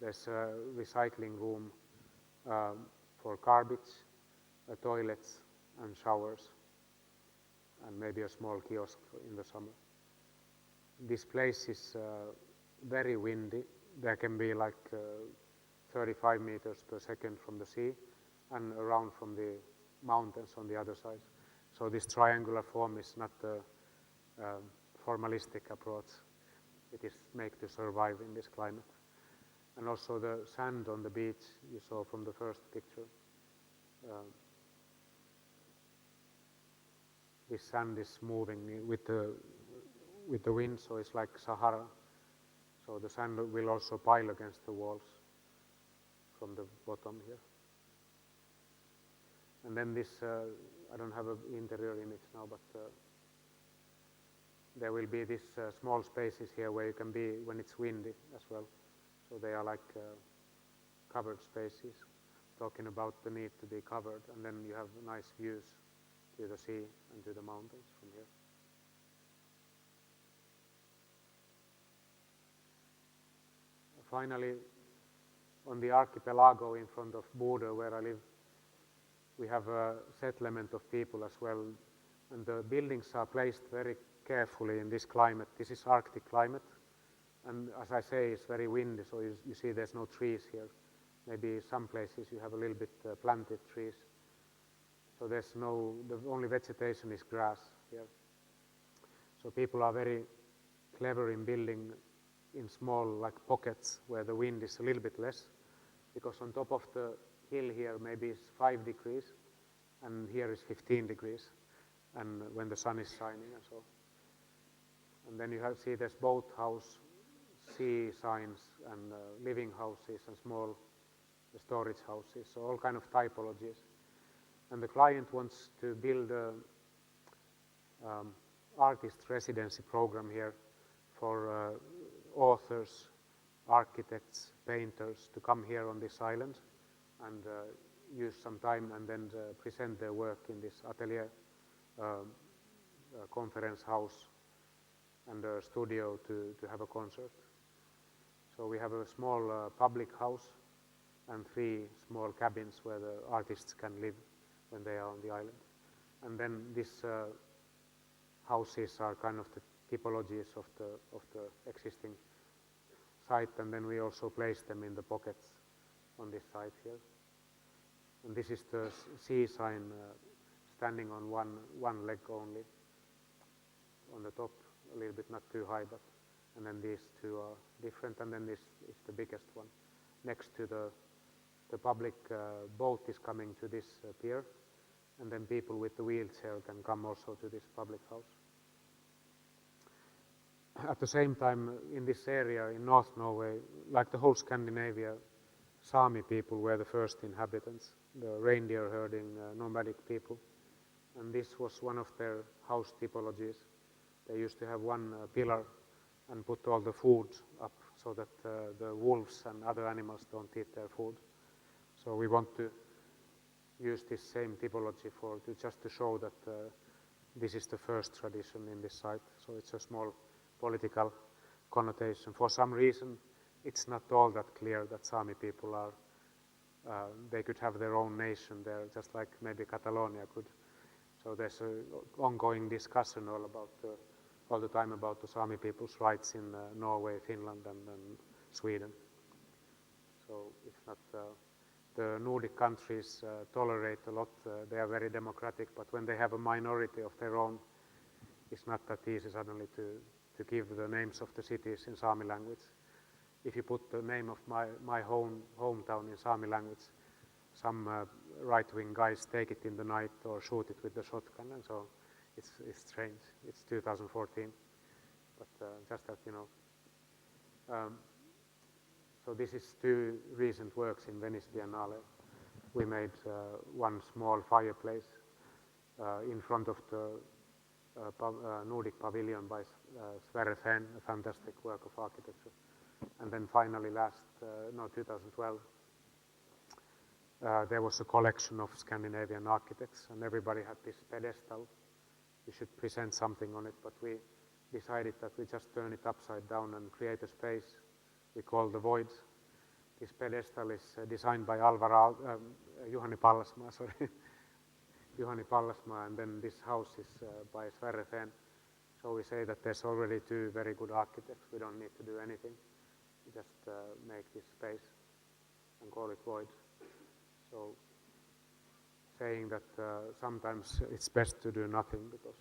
There's a recycling room for garbage, toilets and showers, and maybe a small kiosk in the summer. This place is very windy. There can be like 35 meters per second from the sea, and around from the mountains on the other side. So this triangular form is not a formalistic approach. It is made to survive in this climate. And also the sand on the beach you saw from the first picture. This sand is moving with the wind, so it's like Sahara. So the sand will also pile against the walls from the bottom here. And then this, I don't have an interior image now, but there will be these small spaces here where you can be when it's windy as well. So they are like covered spaces, talking about the need to be covered, and then you have nice views to the sea and to the mountains from here. Finally, on the archipelago in front of Bodø, where I live, we have a settlement of people as well, and the buildings are placed very carefully in this climate. This is Arctic climate, and as I say, it's very windy, so you see there's no trees here. Maybe some places you have a little bit planted trees. So there's no, the only vegetation is grass here. So people are very clever in building in small like pockets where the wind is a little bit less, because on top of the hill here maybe it's 5 degrees and here is 15 degrees, and when the sun is shining and so. And then you see there's boat house, sea signs, and living houses and small storage houses, so all kind of typologies. And the client wants to build a artist residency program here for authors, architects, painters to come here on this island and use some time and then present their work in this atelier, conference house, and a studio to have a concert. So we have a small public house and 3 small cabins where the artists can live when they are on the island. And then these houses are kind of the typologies of the existing site, and then we also place them in the pockets on this site here. And this is the sea sign standing on one leg only on the top, a little bit not too high, but and then these 2 are different, and then this is the biggest one. Next to the public boat is coming to this pier, and then people with the wheelchair can come also to this public house. At the same time, in this area in North Norway, like the whole Scandinavia, Sami people were the first inhabitants, the reindeer herding nomadic people, and this was one of their house typologies. They used to have one pillar and put all the food up so that the wolves and other animals don't eat their food. So we want to use this same typology just to show that this is the first tradition in this site. So it's a small political connotation. For some reason, it's not all that clear that Sami people are, they could have their own nation there, just like maybe Catalonia could. So there's an ongoing discussion all the time about the Sami people's rights in Norway, Finland, and Sweden. So it's not, the Nordic countries tolerate a lot, they are very democratic, but when they have a minority of their own, it's not that easy suddenly to give the names of the cities in Sami language. If you put the name of my hometown in Sami language, some right-wing guys take it in the night or shoot it with the shotgun, and so it's strange. It's 2014, but just that you know. So this is 2 recent works in Venice Biennale. We made one small fireplace in front of the Nordic pavilion by Sverre Fehn, a fantastic work of architecture. And then finally 2012, there was a collection of Scandinavian architects, and everybody had this pedestal. We should present something on it, but we decided that we just turn it upside down and create a space we call the voids. This pedestal is designed by Juhani Pallasmaa, Juhani Pallasmaa, and then this house is by Sverre Fehn. So we say that there's already 2 very good architects. We don't need to do anything. We just make this space and call it voids. So saying that sometimes it's best to do nothing because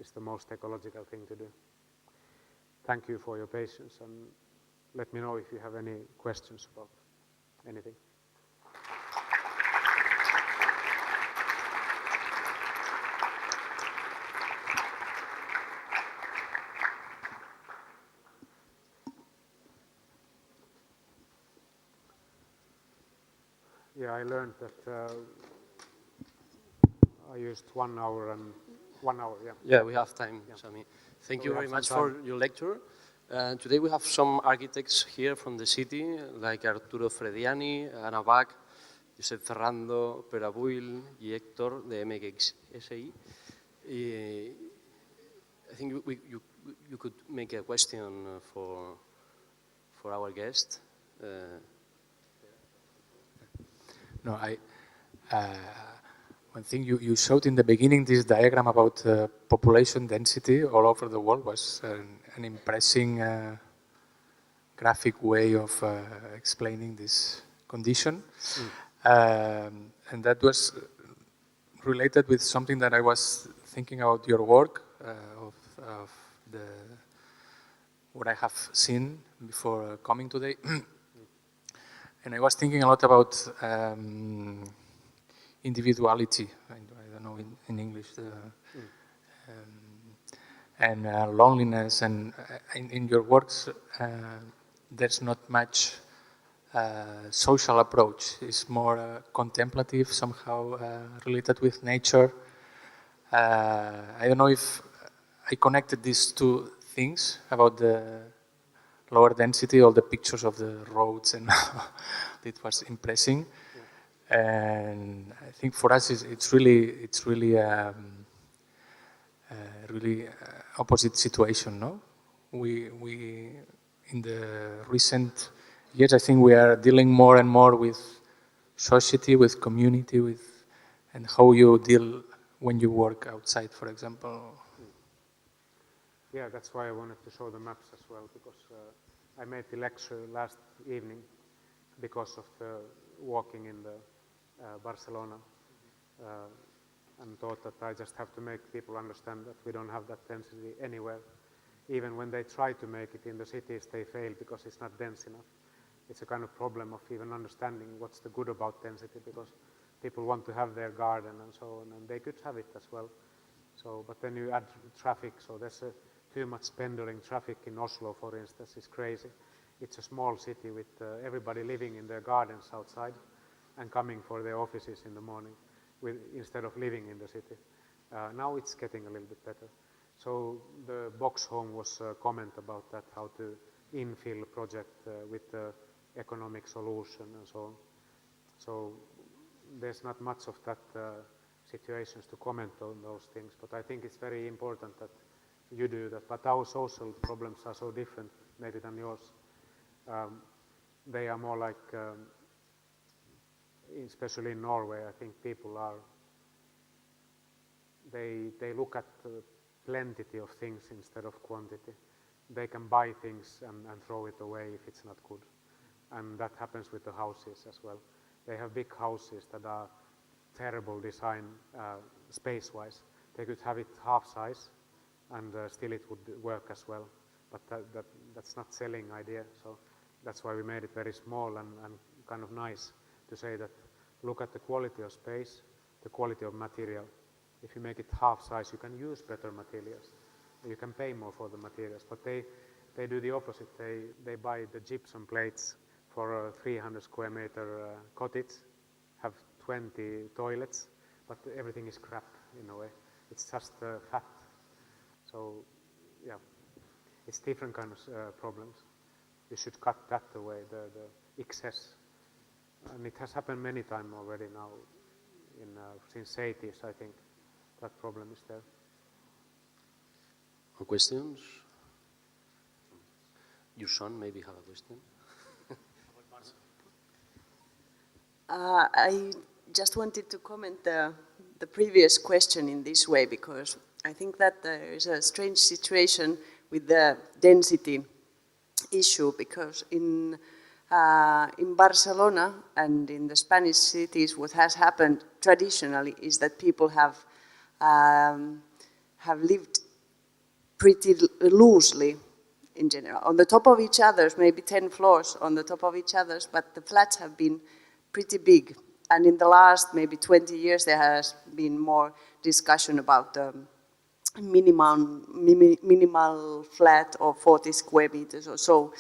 it's the most ecological thing to do. Thank you for your patience, and let me know if you have any questions about anything. Yeah, I learned that I used 1 hour and 1 hour, yeah. Yeah, we have time, yeah. Sami. Thank you very much for your lecture. Today we have some architects here from the city, like Arturo Frediani, Ana Bach, Josep Ferrando, Pere Abuil, y Héctor de MXSI. I think you could make a question for our guest. No, one thing you showed in the beginning, this diagram about population density all over the world was an impressive graphic way of explaining this condition. And that was related with something that I was thinking about your work, of what I have seen before coming today. And I was thinking a lot about individuality. I don't know in English. And loneliness. And in your works, there's not much social approach. It's more contemplative, somehow related with nature. I don't know if I connected these two things about the lower density, all the pictures of the roads, and it was impressing. Yeah. And I think for us, it's really opposite situation. No, we in the recent years, I think we are dealing more and more with society, with community, and how you deal when you work outside, for example. Yeah, that's why I wanted to show the maps as well, because I made the lecture last evening because of the walking in the Barcelona, and thought that I just have to make people understand that we don't have that density anywhere. Even when they try to make it in the cities, they fail because it's not dense enough. It's a kind of problem of even understanding what's the good about density, because people want to have their garden and so on, and they could have it as well. So, but then you add traffic, so there's too much pendling traffic in Oslo, for instance, is crazy. It's a small city with everybody living in their gardens outside and coming for their offices in the morning instead of living in the city. Now it's getting a little bit better. So the box home was a comment about that, how to infill project with the economic solution and so on. So there's not much of that situations to comment on those things, but I think it's very important that you do that. But our social problems are so different maybe than yours. They are more like, especially in Norway, I think people are, they look at plenty of things instead of quantity. They can buy things and throw it away if it's not good. And that happens with the houses as well. They have big houses that are terrible design space-wise. They could have it half size and still it would work as well. But that's not selling idea. So that's why we made it very small and kind of nice to say that look at the quality of space, the quality of material. If you make it half size, you can use better materials. You can pay more for the materials, but they do the opposite. They buy the gypsum plates for a 300 square meter cottage, have 20 toilets, but everything is crap in a way. It's just fat. So yeah, it's different kind of problems. You should cut that away, the excess. And it has happened many times already now, since 80s, I think. That problem is there. More questions? Your son maybe have a question. I just wanted to comment the previous question in this way, because I think that there is a strange situation with the density issue, because in Barcelona and in the Spanish cities, what has happened traditionally is that people have lived pretty loosely in general. On the top of each other's, maybe 10 floors on the top of each other's, but the flats have been pretty big. And in the last maybe 20 years, there has been more discussion about minimal flat of 40 square meters or so.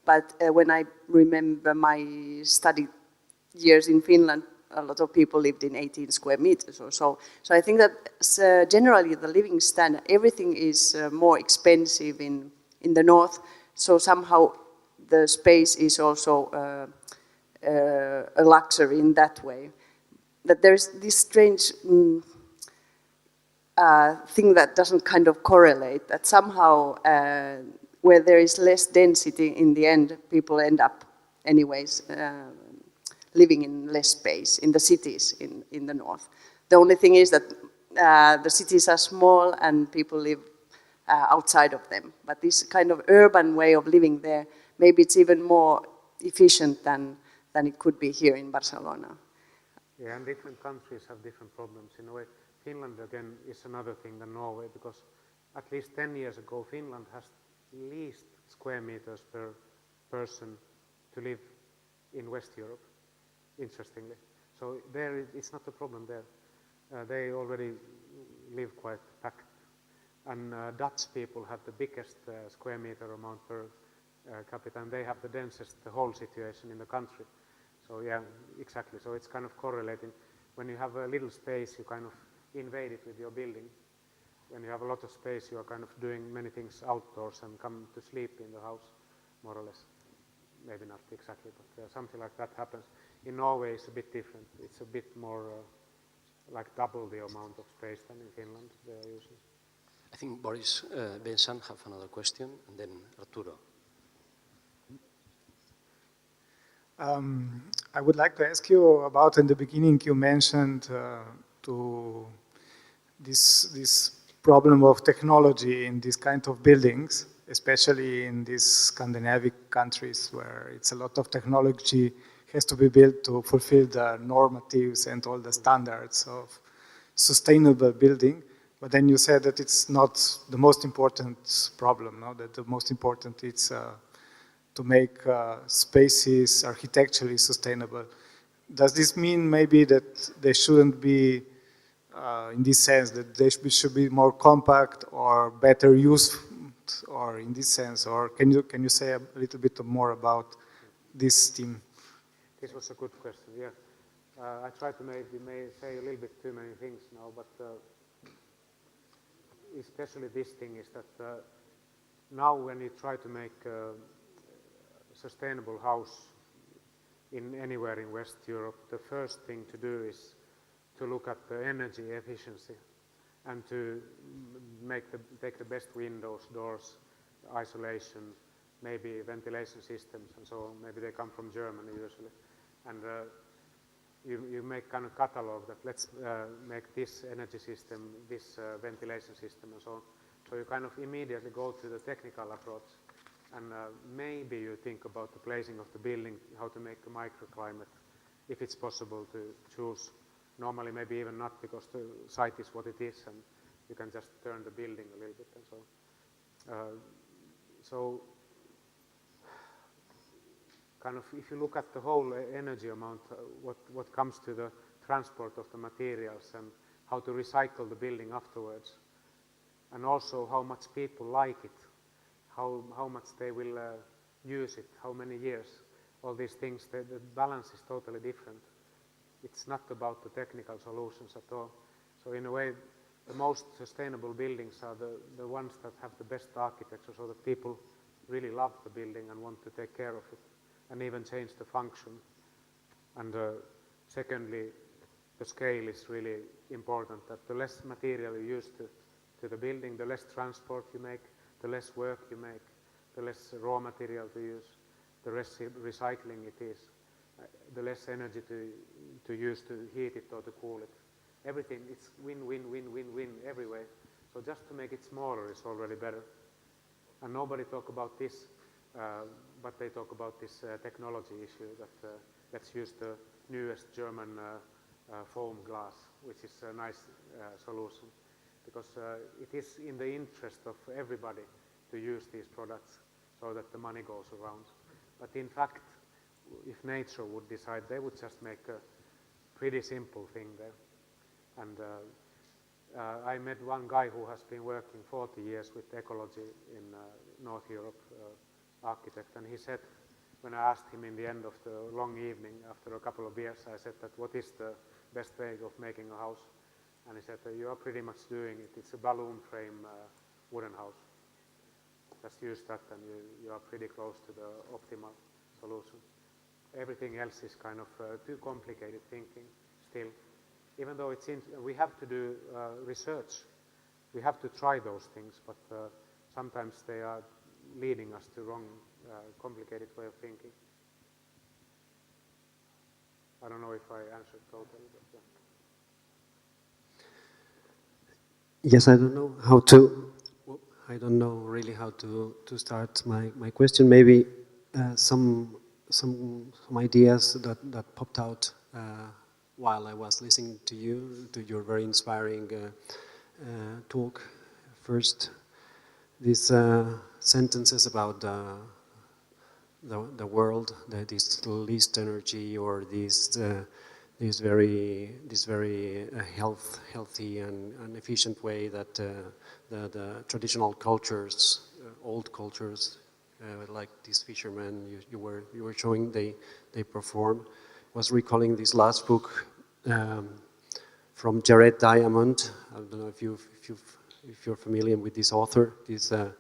But when I remember my study years in Finland, a lot of people lived in 18 square meters or so. So I think that generally the living standard, everything is more expensive in the north. So somehow the space is also a luxury in that way. That there's this strange thing that doesn't kind of correlate, that somehow where there is less density in the end, people end up anyways living in less space in the cities in the north. The only thing is that the cities are small and people live outside of them. But this kind of urban way of living there, maybe it's even more efficient than it could be here in Barcelona. Yeah, and different countries have different problems. In a way, Finland again is another thing than Norway, because at least 10 years ago, Finland has least square meters per person to live in West Europe, interestingly. So there, it's not a problem there. They already live quite packed. And Dutch people have the biggest square meter amount per capita, and they have the densest whole situation in the country. So yeah, exactly. So it's kind of correlating. When you have a little space, you kind of invade it with your building. When you have a lot of space, you are kind of doing many things outdoors and come to sleep in the house, more or less. Maybe not exactly, but something like that happens. In Norway, it's a bit different. It's a bit more like double the amount of space than in Finland they are using. I think Boris, Vincent have another question, and then Arturo. I would like to ask you about, in the beginning you mentioned to this problem of technology in these kind of buildings, especially in these Scandinavian countries where it's a lot of technology has to be built to fulfill the normatives and all the standards of sustainable building. But then you said that it's not the most important problem, no? That the most important is to make spaces architecturally sustainable. Does this mean maybe that they shouldn't be, in this sense, that they should be more compact or better used, or in this sense, or can you say a little bit more about this theme? This was a good question, yeah. I try to may say a little bit too many things now, but especially this thing is that now when you try to make a sustainable house in anywhere in West Europe, the first thing to do is to look at the energy efficiency and to take the best windows, doors, isolation, maybe ventilation systems and so on. Maybe they come from Germany usually. And you make kind of catalog that let's make this energy system, this ventilation system and so on. So you kind of immediately go to the technical approach, and maybe you think about the placing of the building, how to make a microclimate, if it's possible to choose. Normally maybe even not, because the site is what it is and you can just turn the building a little bit and so on. So kind of if you look at the whole energy amount, what comes to the transport of the materials and how to recycle the building afterwards, and also how much people like it, how much they will use it, how many years, all these things, the balance is totally different. It's not about the technical solutions at all. So in a way, the most sustainable buildings are the ones that have the best architecture, so that people really love the building and want to take care of it and even change the function. And secondly, the scale is really important, that the less material you use to the building, the less transport you make, the less work you make, the less raw material to use, the less recycling it is, the less energy to use to heat it or to cool it. Everything, it's win, win, win, win, win every way. So just to make it smaller is already better. And nobody talk about this, but they talk about this technology issue that let's use the newest German foam glass, which is a nice solution, because it is in the interest of everybody to use these products so that the money goes around. But in fact, if nature would decide, they would just make a pretty simple thing there. And I met one guy who has been working 40 years with ecology in North Europe, architect, and he said, when I asked him in the end of the long evening after a couple of beers, I said that what is the best way of making a house? And he said that you are pretty much doing it. It's a balloon frame wooden house. Just use that and you are pretty close to the optimal solution. Everything else is kind of too complicated thinking still. Even though we have to do research, we have to try those things, but sometimes they are leading us to wrong, complicated way of thinking. I don't know if I answered totally, but Yes, I don't know how to. I don't know really how to start my question. Maybe some ideas that popped out while I was listening to you, to your very inspiring talk. First, these sentences about the world, this least energy, or this very healthy and efficient way that the traditional cultures, old cultures, like these fishermen you were showing, they perform. Was recalling this last book from Jared Diamond. I don't know if you're familiar with this author. The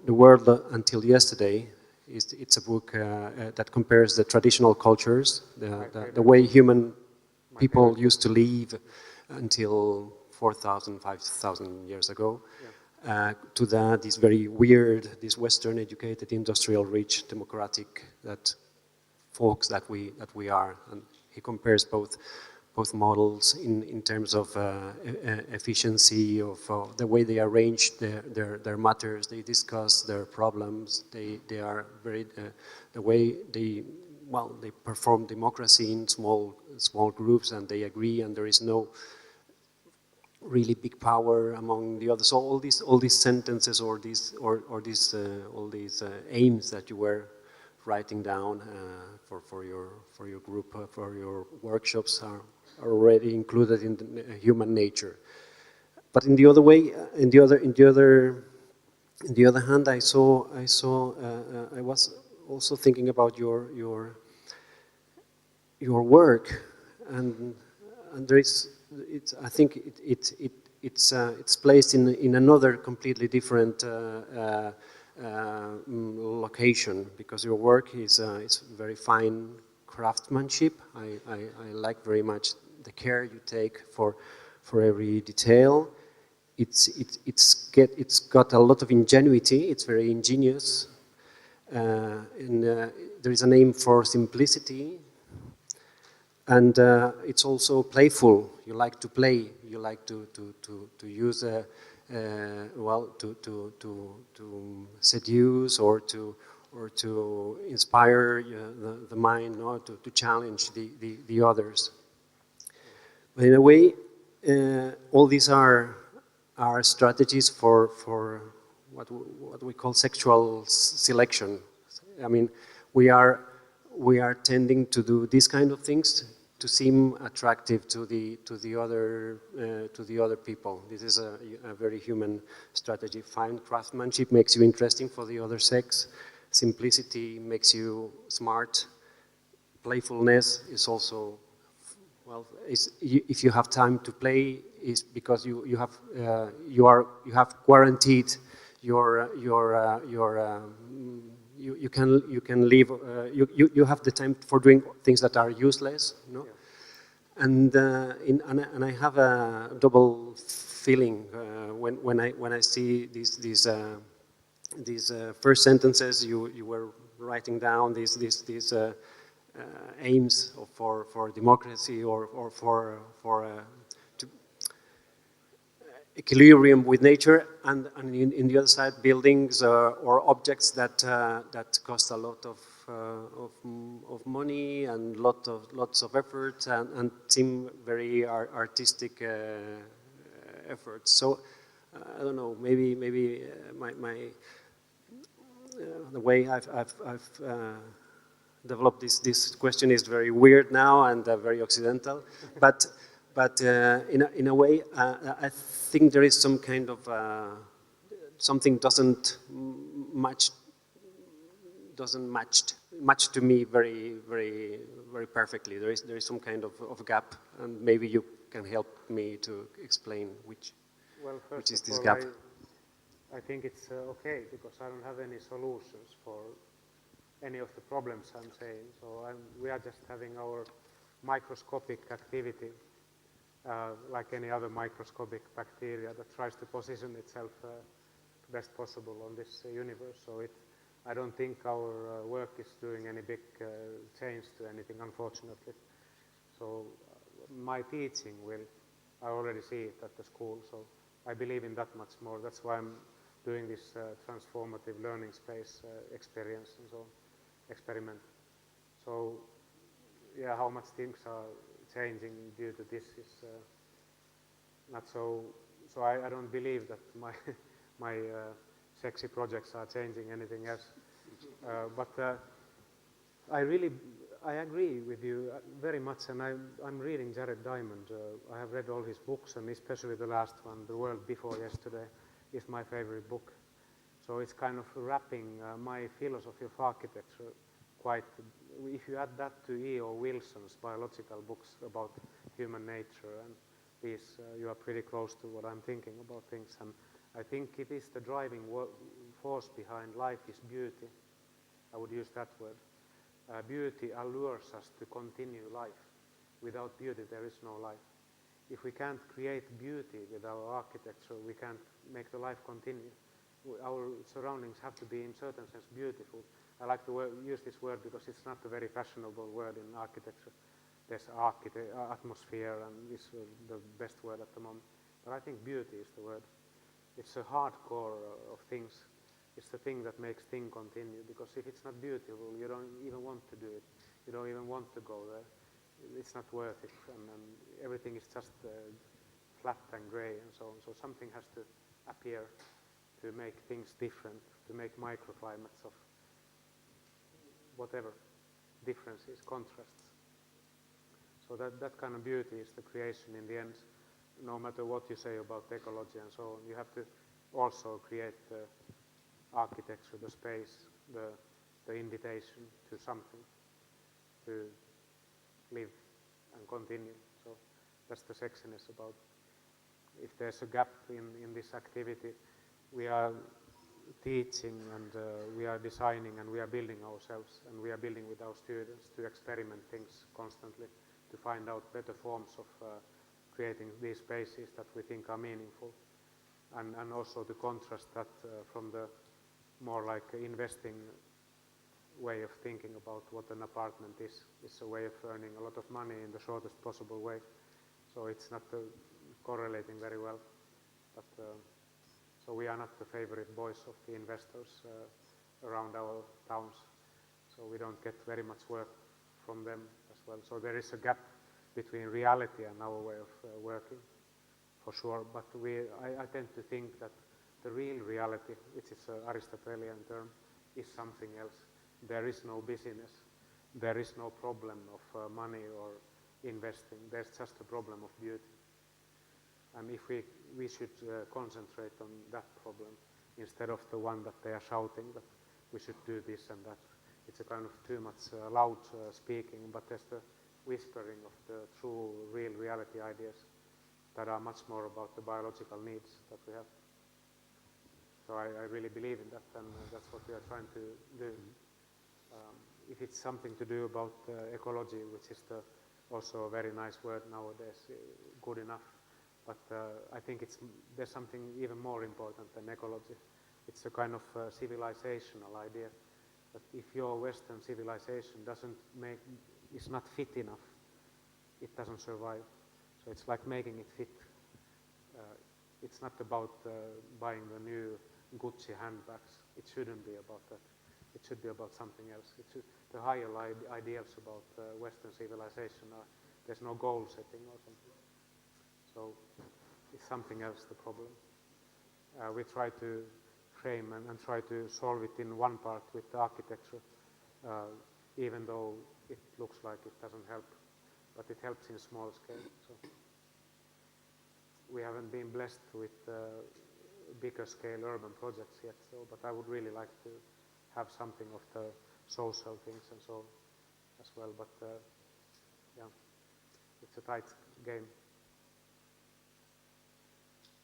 World Until Yesterday. It's a book that compares the traditional cultures, the way human people used to live until 4,000, 5,000 years ago, to this very weird, this Western educated, industrial, rich, democratic folks that we are. And he compares both models in terms of efficiency, of the way they arrange their matters, they discuss their problems, they are very, the way they perform democracy in small groups, and they agree, and there is no really big power among the others. So all these sentences or all these aims that you were writing down for your group, for your workshops are already included in the human nature. But in the other way, in the other hand, I was also thinking about your work, and there is, I think it's placed in another completely different location, because your work is very fine craftsmanship. I like very much the care you take for every detail. It's got a lot of ingenuity. It's very ingenious, and there is a name for simplicity, and it's also playful. You like to play. You like to use to seduce or to inspire the mind, or to challenge the others. But in a way, all these are strategies for what we call sexual selection. I mean, we are tending to do these kind of things to seem attractive to the other people. This is a very human strategy. Fine craftsmanship makes you interesting for the other sex. Simplicity makes you smart. Playfulness is also, well, if you have time to play, is because you have guaranteed you can live. You have the time for doing things that are useless, no? Yeah. And I have a double feeling when I see these first sentences you were writing down, these aims for democracy or for equilibrium with nature, and in the other side, buildings or objects that cost a lot of money and lots of effort and seem very artistic efforts. So I don't know. Maybe the way I've developed this question is very weird now and very occidental, but in a way, I think there is some kind of something doesn't match to me very perfectly. There is some kind of gap, and maybe you can help me to explain which is this gap. I think it's okay, because I don't have any solutions for any of the problems I'm saying. So we are just having our microscopic activity, like any other microscopic bacteria that tries to position itself best possible on this universe. So I don't think our work is doing any big change to anything, unfortunately. So my teaching I already see it at the school, so I believe in that much more. That's why I'm doing this transformative learning space experience and so experiment. So yeah, how much things are changing due to this is not so. So I don't believe that my sexy projects are changing anything else. But I agree with you very much, and I'm reading Jared Diamond. I have read all his books, and especially the last one, The World Before Yesterday, is my favorite book. So it's kind of wrapping my philosophy of architecture quite. If you add that to E.O. Wilson's biological books about human nature and these, you are pretty close to what I'm thinking about things. And I think it is the driving force behind life is beauty. I would use that word. Beauty allures us to continue life. Without beauty, there is no life. If we can't create beauty with our architecture, we can't make the life continue. Our surroundings have to be, in certain sense, beautiful. I like to use this word because it's not a very fashionable word in architecture. There's atmosphere, and it's the best word at the moment. But I think beauty is the word. It's a hardcore of things. It's the thing that makes things continue, because if it's not beautiful, you don't even want to do it. You don't even want to go there. It's not worth it, and everything is just flat and gray and so on. So something has to appear to make things different, to make microclimates of whatever differences, contrasts. So that kind of beauty is the creation in the end. No matter what you say about ecology and so on, you have to also create the architecture, the space, the invitation to something, to live and continue. So that's the sexiness about. If there's a gap in this activity, we are teaching and we are designing and we are building ourselves, and we are building with our students to experiment things constantly, to find out better forms of creating these spaces that we think are meaningful, and also to contrast that from the more like investing way of thinking about what an apartment is. It's a way of earning a lot of money in the shortest possible way. So it's not correlating very well. But so we are not the favorite boys of the investors around our towns. So we don't get very much work from them as well. So there is a gap between reality and our way of working, for sure. But I tend to think that the real reality, which is an Aristotelian term, is something else. There is no busyness. There is no problem of money or investing. There's just a problem of beauty. And if we should concentrate on that problem instead of the one that they are shouting that we should do this and that. It's a kind of too much loud speaking, but there's the whispering of the true, real reality ideas that are much more about the biological needs that we have. So I really believe in that, and that's what we are trying to do. If it's something to do about ecology, which is also a very nice word nowadays, good enough. But I think there's something even more important than ecology. It's a kind of civilizational idea that if your Western civilization is not fit enough, it doesn't survive. So it's like making it fit. It's not about buying the new Gucci handbags. It shouldn't be about that. It should be about something else. The higher ideals about Western civilization are there's no goal setting or something. So it's something else the problem. We try to frame and try to solve it in one part with the architecture, even though it looks like it doesn't help, but it helps in small scale. So we haven't been blessed with bigger scale urban projects yet, but I would really like to have something of the social things and so as well, but yeah, it's a tight game.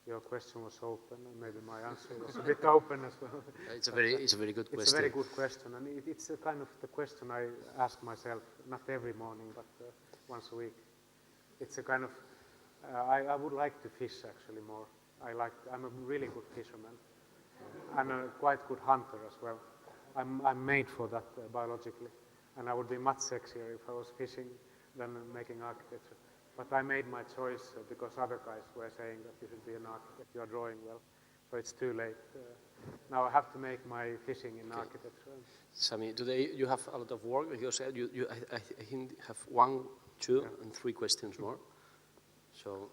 Your question was open, and maybe my answer was a bit open as well. It's a very good question. It's a very good question, and it's a kind of the question I ask myself, not every morning, but once a week. It's a kind of, I would like to fish actually more. I'm a really good fisherman. I'm a quite good hunter as well. I'm made for that biologically, and I would be much sexier if I was fishing than making architecture. But I made my choice because other guys were saying that you should be an architect, you are drawing well. so it's too late. Now I have to make my fishing in architecture. Sami, today you have a lot of work because I think have 1, 2, and 3 questions more. So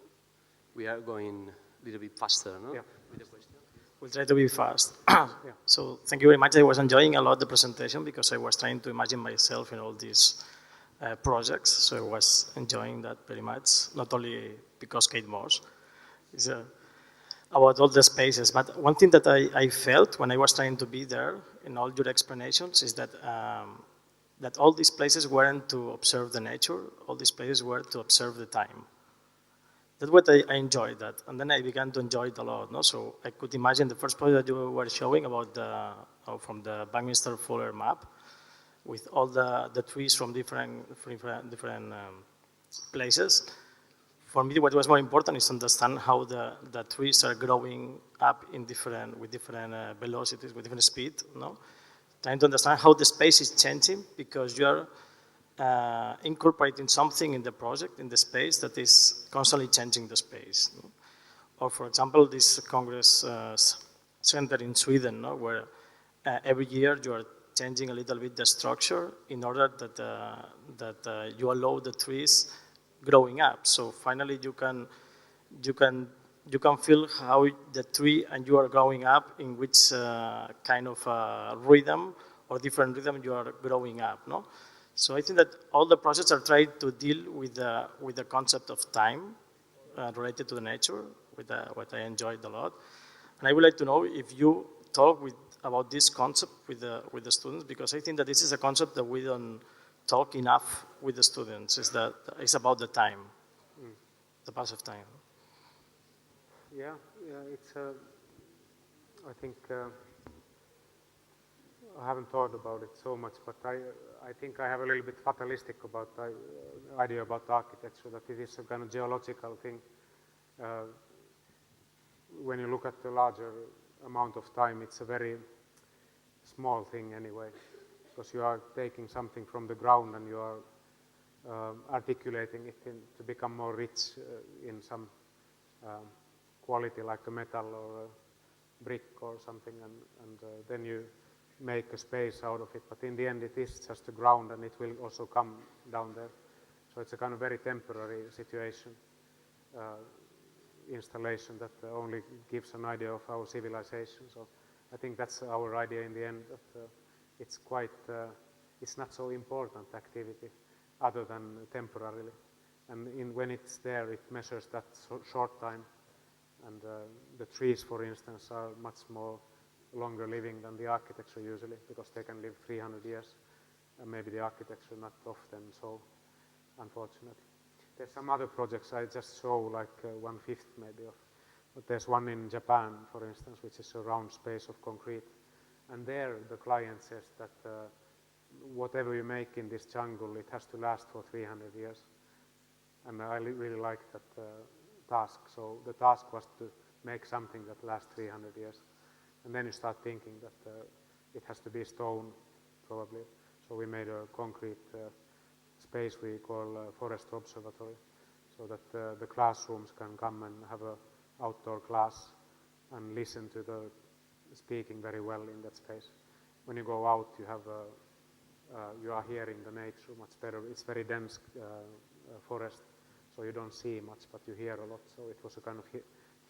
we are going a little bit faster, no? Yeah. With the question. We'll try to be fast. Yeah. So thank you very much. I was enjoying a lot the presentation because I was trying to imagine myself in all these projects. So I was enjoying that very much, not only because Kate Moss is about all the spaces, but one thing that I felt when I was trying to be there in all your explanations is that that all these places weren't to observe the nature, all these places were to observe the time. That's what I enjoyed that, and then I began to enjoy it a lot. No? So I could imagine the first project that you were showing about from the Buckminster Fuller map, with all the trees from different places. For me, what was more important is to understand how the trees are growing up with different velocities, with different speed. No? Trying to understand how the space is changing because you are incorporating something in the project, in the space, that is constantly changing the space. No? Or for example, this Congress Center in Sweden, no? Where every year you are changing a little bit the structure in order that you allow the trees growing up. So finally you can feel how the tree and you are growing up, in which kind of rhythm or different rhythm you are growing up. No? So I think that all the projects are trying to deal with the concept of time related to the nature, with what I enjoyed a lot. And I would like to know if you talk about this concept with the students, because I think that this is a concept that we don't talk enough with the students. It's about the time, the pass of time. Yeah, it's. I think I haven't thought about it so much, but I think I have a little bit fatalistic about the idea about architecture, that it is a kind of geological thing. When you look at the larger amount of time, it's a very small thing anyway, because you are taking something from the ground and you are articulating it to become more rich in some quality, like a metal or a brick or something, and then you make a space out of it. But in the end, it is just a ground, and it will also come down there. So it's a kind of very temporary situation, installation that only gives an idea of our civilization. So I think that's our idea in the end, that it's quite, it's not so important activity other than temporarily. And when it's there, it measures that short time. And the trees, for instance, are much more longer living than the architecture usually, because they can live 300 years. And maybe the architecture not often so, unfortunately. There's some other projects I just show, like 1/5 maybe of. But there's one in Japan, for instance, which is a round space of concrete. And there the client says that whatever you make in this jungle, it has to last for 300 years. And I really like that task. So the task was to make something that lasts 300 years. And then you start thinking that it has to be stone, probably. So we made a concrete space we call Forest Observatory, so that the classrooms can come and have an outdoor class and listen to the speaking very well in that space. When you go out, you have you are hearing the nature much better. It's very dense forest, so you don't see much, but you hear a lot. So it was a kind of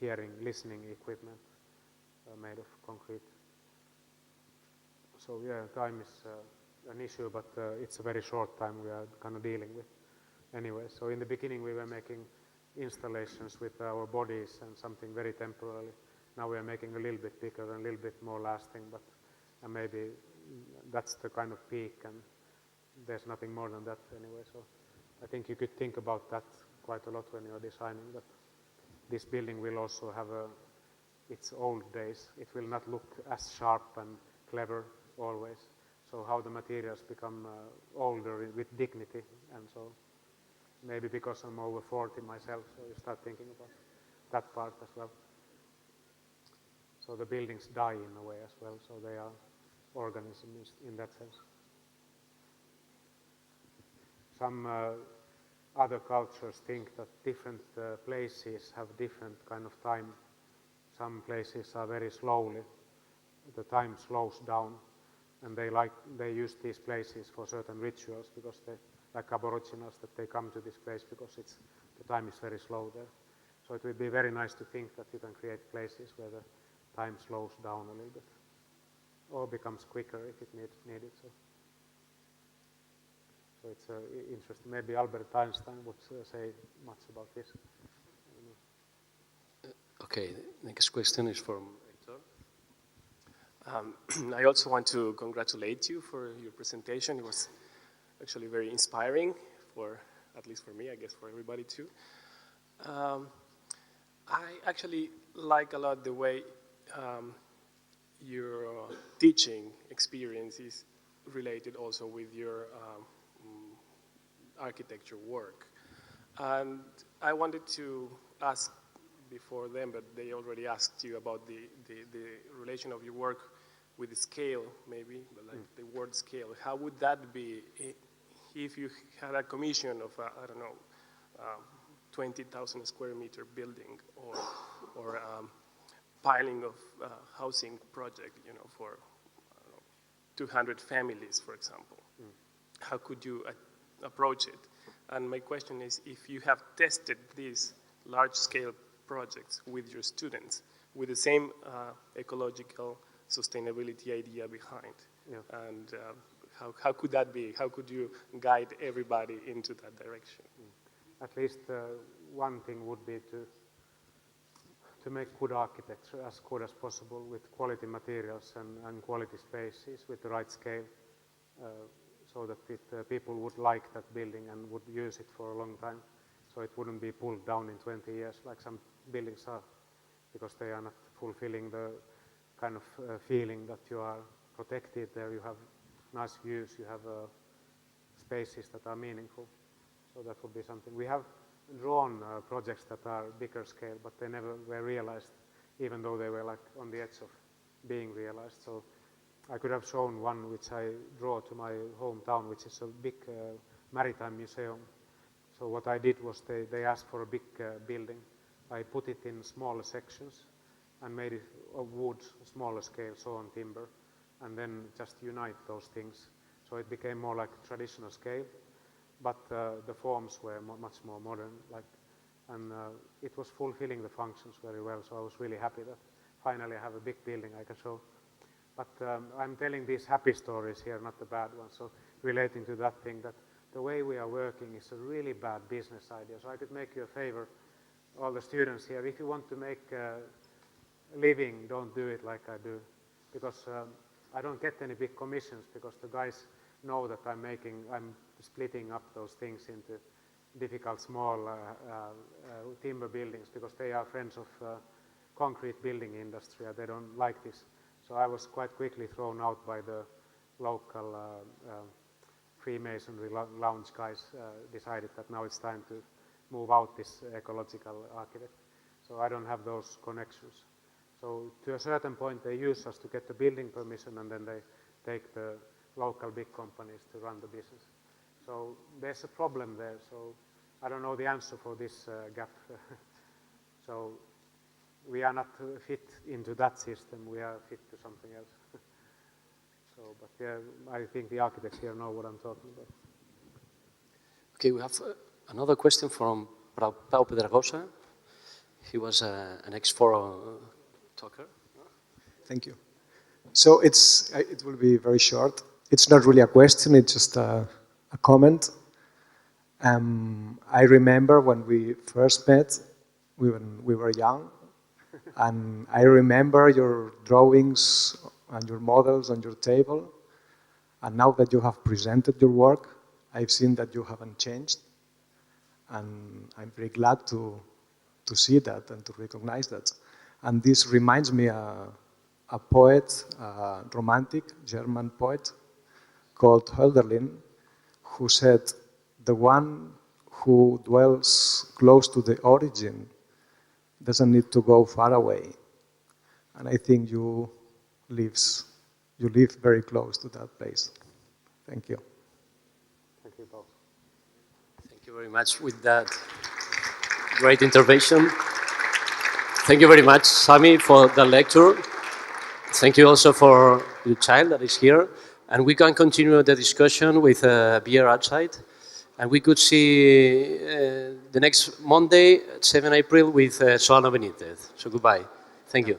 hearing, listening equipment made of concrete. So yeah, time is an issue, but it's a very short time we are kind of dealing with anyway. So in the beginning we were making installations with our bodies and something very temporary. Now we are making a little bit bigger and a little bit more lasting, but maybe that's the kind of peak, and there's nothing more than that anyway. So I think you could think about that quite a lot when you're designing, that this building will also have its old days. It will not look as sharp and clever always. So how the materials become older with dignity, and so maybe because I'm over 40 myself, so you start thinking about that part as well. So the buildings die in a way as well, so they are organisms in that sense. Some other cultures think that different places have different kind of time some places are very slowly, the time slows down, and they use these places for certain rituals because they, like Aboriginals, that they come to this place because the time is very slow there. So it would be very nice to think that you can create places where the time slows down a little bit, or becomes quicker if it needed. So it's interesting. Maybe Albert Einstein would say much about this. Okay, next question is from Hector. I also want to congratulate you for your presentation. It was actually very inspiring, at least for me, I guess for everybody too. I actually like a lot the way your teaching experience is related also with your architecture work. And I wanted to ask before them, but they already asked you about the relation of your work with the scale, maybe, but like the word scale. How would that be if you had a commission of, I don't know, 20,000 square meter building or piling of housing project, you know, for I don't know, 200 families, for example. How could you approach it? And my question is, if you have tested these large-scale projects with your students, with the same ecological sustainability idea behind, and how could that be? How could you guide everybody into that direction? At least one thing would be to make good architecture as good as possible with quality materials and quality spaces with the right scale, so that people would like that building and would use it for a long time. So it wouldn't be pulled down in 20 years like some buildings are, because they are not fulfilling the kind of feeling that you are protected there. You have nice views, you have spaces that are meaningful. So that would be something. We have drawn projects that are bigger scale, but they never were realized, even though they were like on the edge of being realized. So I could have shown one which I draw to my hometown, which is a big maritime museum. So what I did was they asked for a big building. I put it in smaller sections and made it of wood, smaller scale, sawn timber, and then just unite those things. So it became more like a traditional scale, but the forms were much more modern, and it was fulfilling the functions very well. So I was really happy that finally I have a big building I can show. But I'm telling these happy stories here, not the bad ones. So relating to that thing, that the way we are working is a really bad business idea. So I could make you a favor, all the students here, if you want to make a living, don't do it like I do. Because I don't get any big commissions, because the guys know that I'm splitting up those things into difficult small timber buildings, because they are friends of concrete building industry and they don't like this. So I was quite quickly thrown out by the local Freemasonry lounge guys, decided that now it's time to move out this ecological architect. So I don't have those connections. So to a certain point they use us to get the building permission, and then they take the local big companies to run the business. So there's a problem there. So I don't know the answer for this gap. So we are not fit into that system. We are fit to something else. So, but yeah, I think the architects here know what I'm talking about. Okay, we have another question from Pau Pedragosa. He was an ex-Foros talker. Thank you. So it will be very short. It's not really a question, it's just a comment. I remember when we first met, when we were young, and I remember your drawings and your models on your table. And now that you have presented your work, I've seen that you haven't changed. And I'm very glad to see that and to recognize that. And this reminds me a poet, a romantic German poet called Hölderlin, who said, "The one who dwells close to the origin doesn't need to go far away." And I think you live very close to that place. Thank you. Thank you, Paul. Thank you very much with that great intervention. Thank you very much, Sami, for the lecture. Thank you also for the child that is here. And we can continue the discussion with a beer outside. And we could see the next Monday, 7 April, with Solano Benitez. So goodbye. Thank you.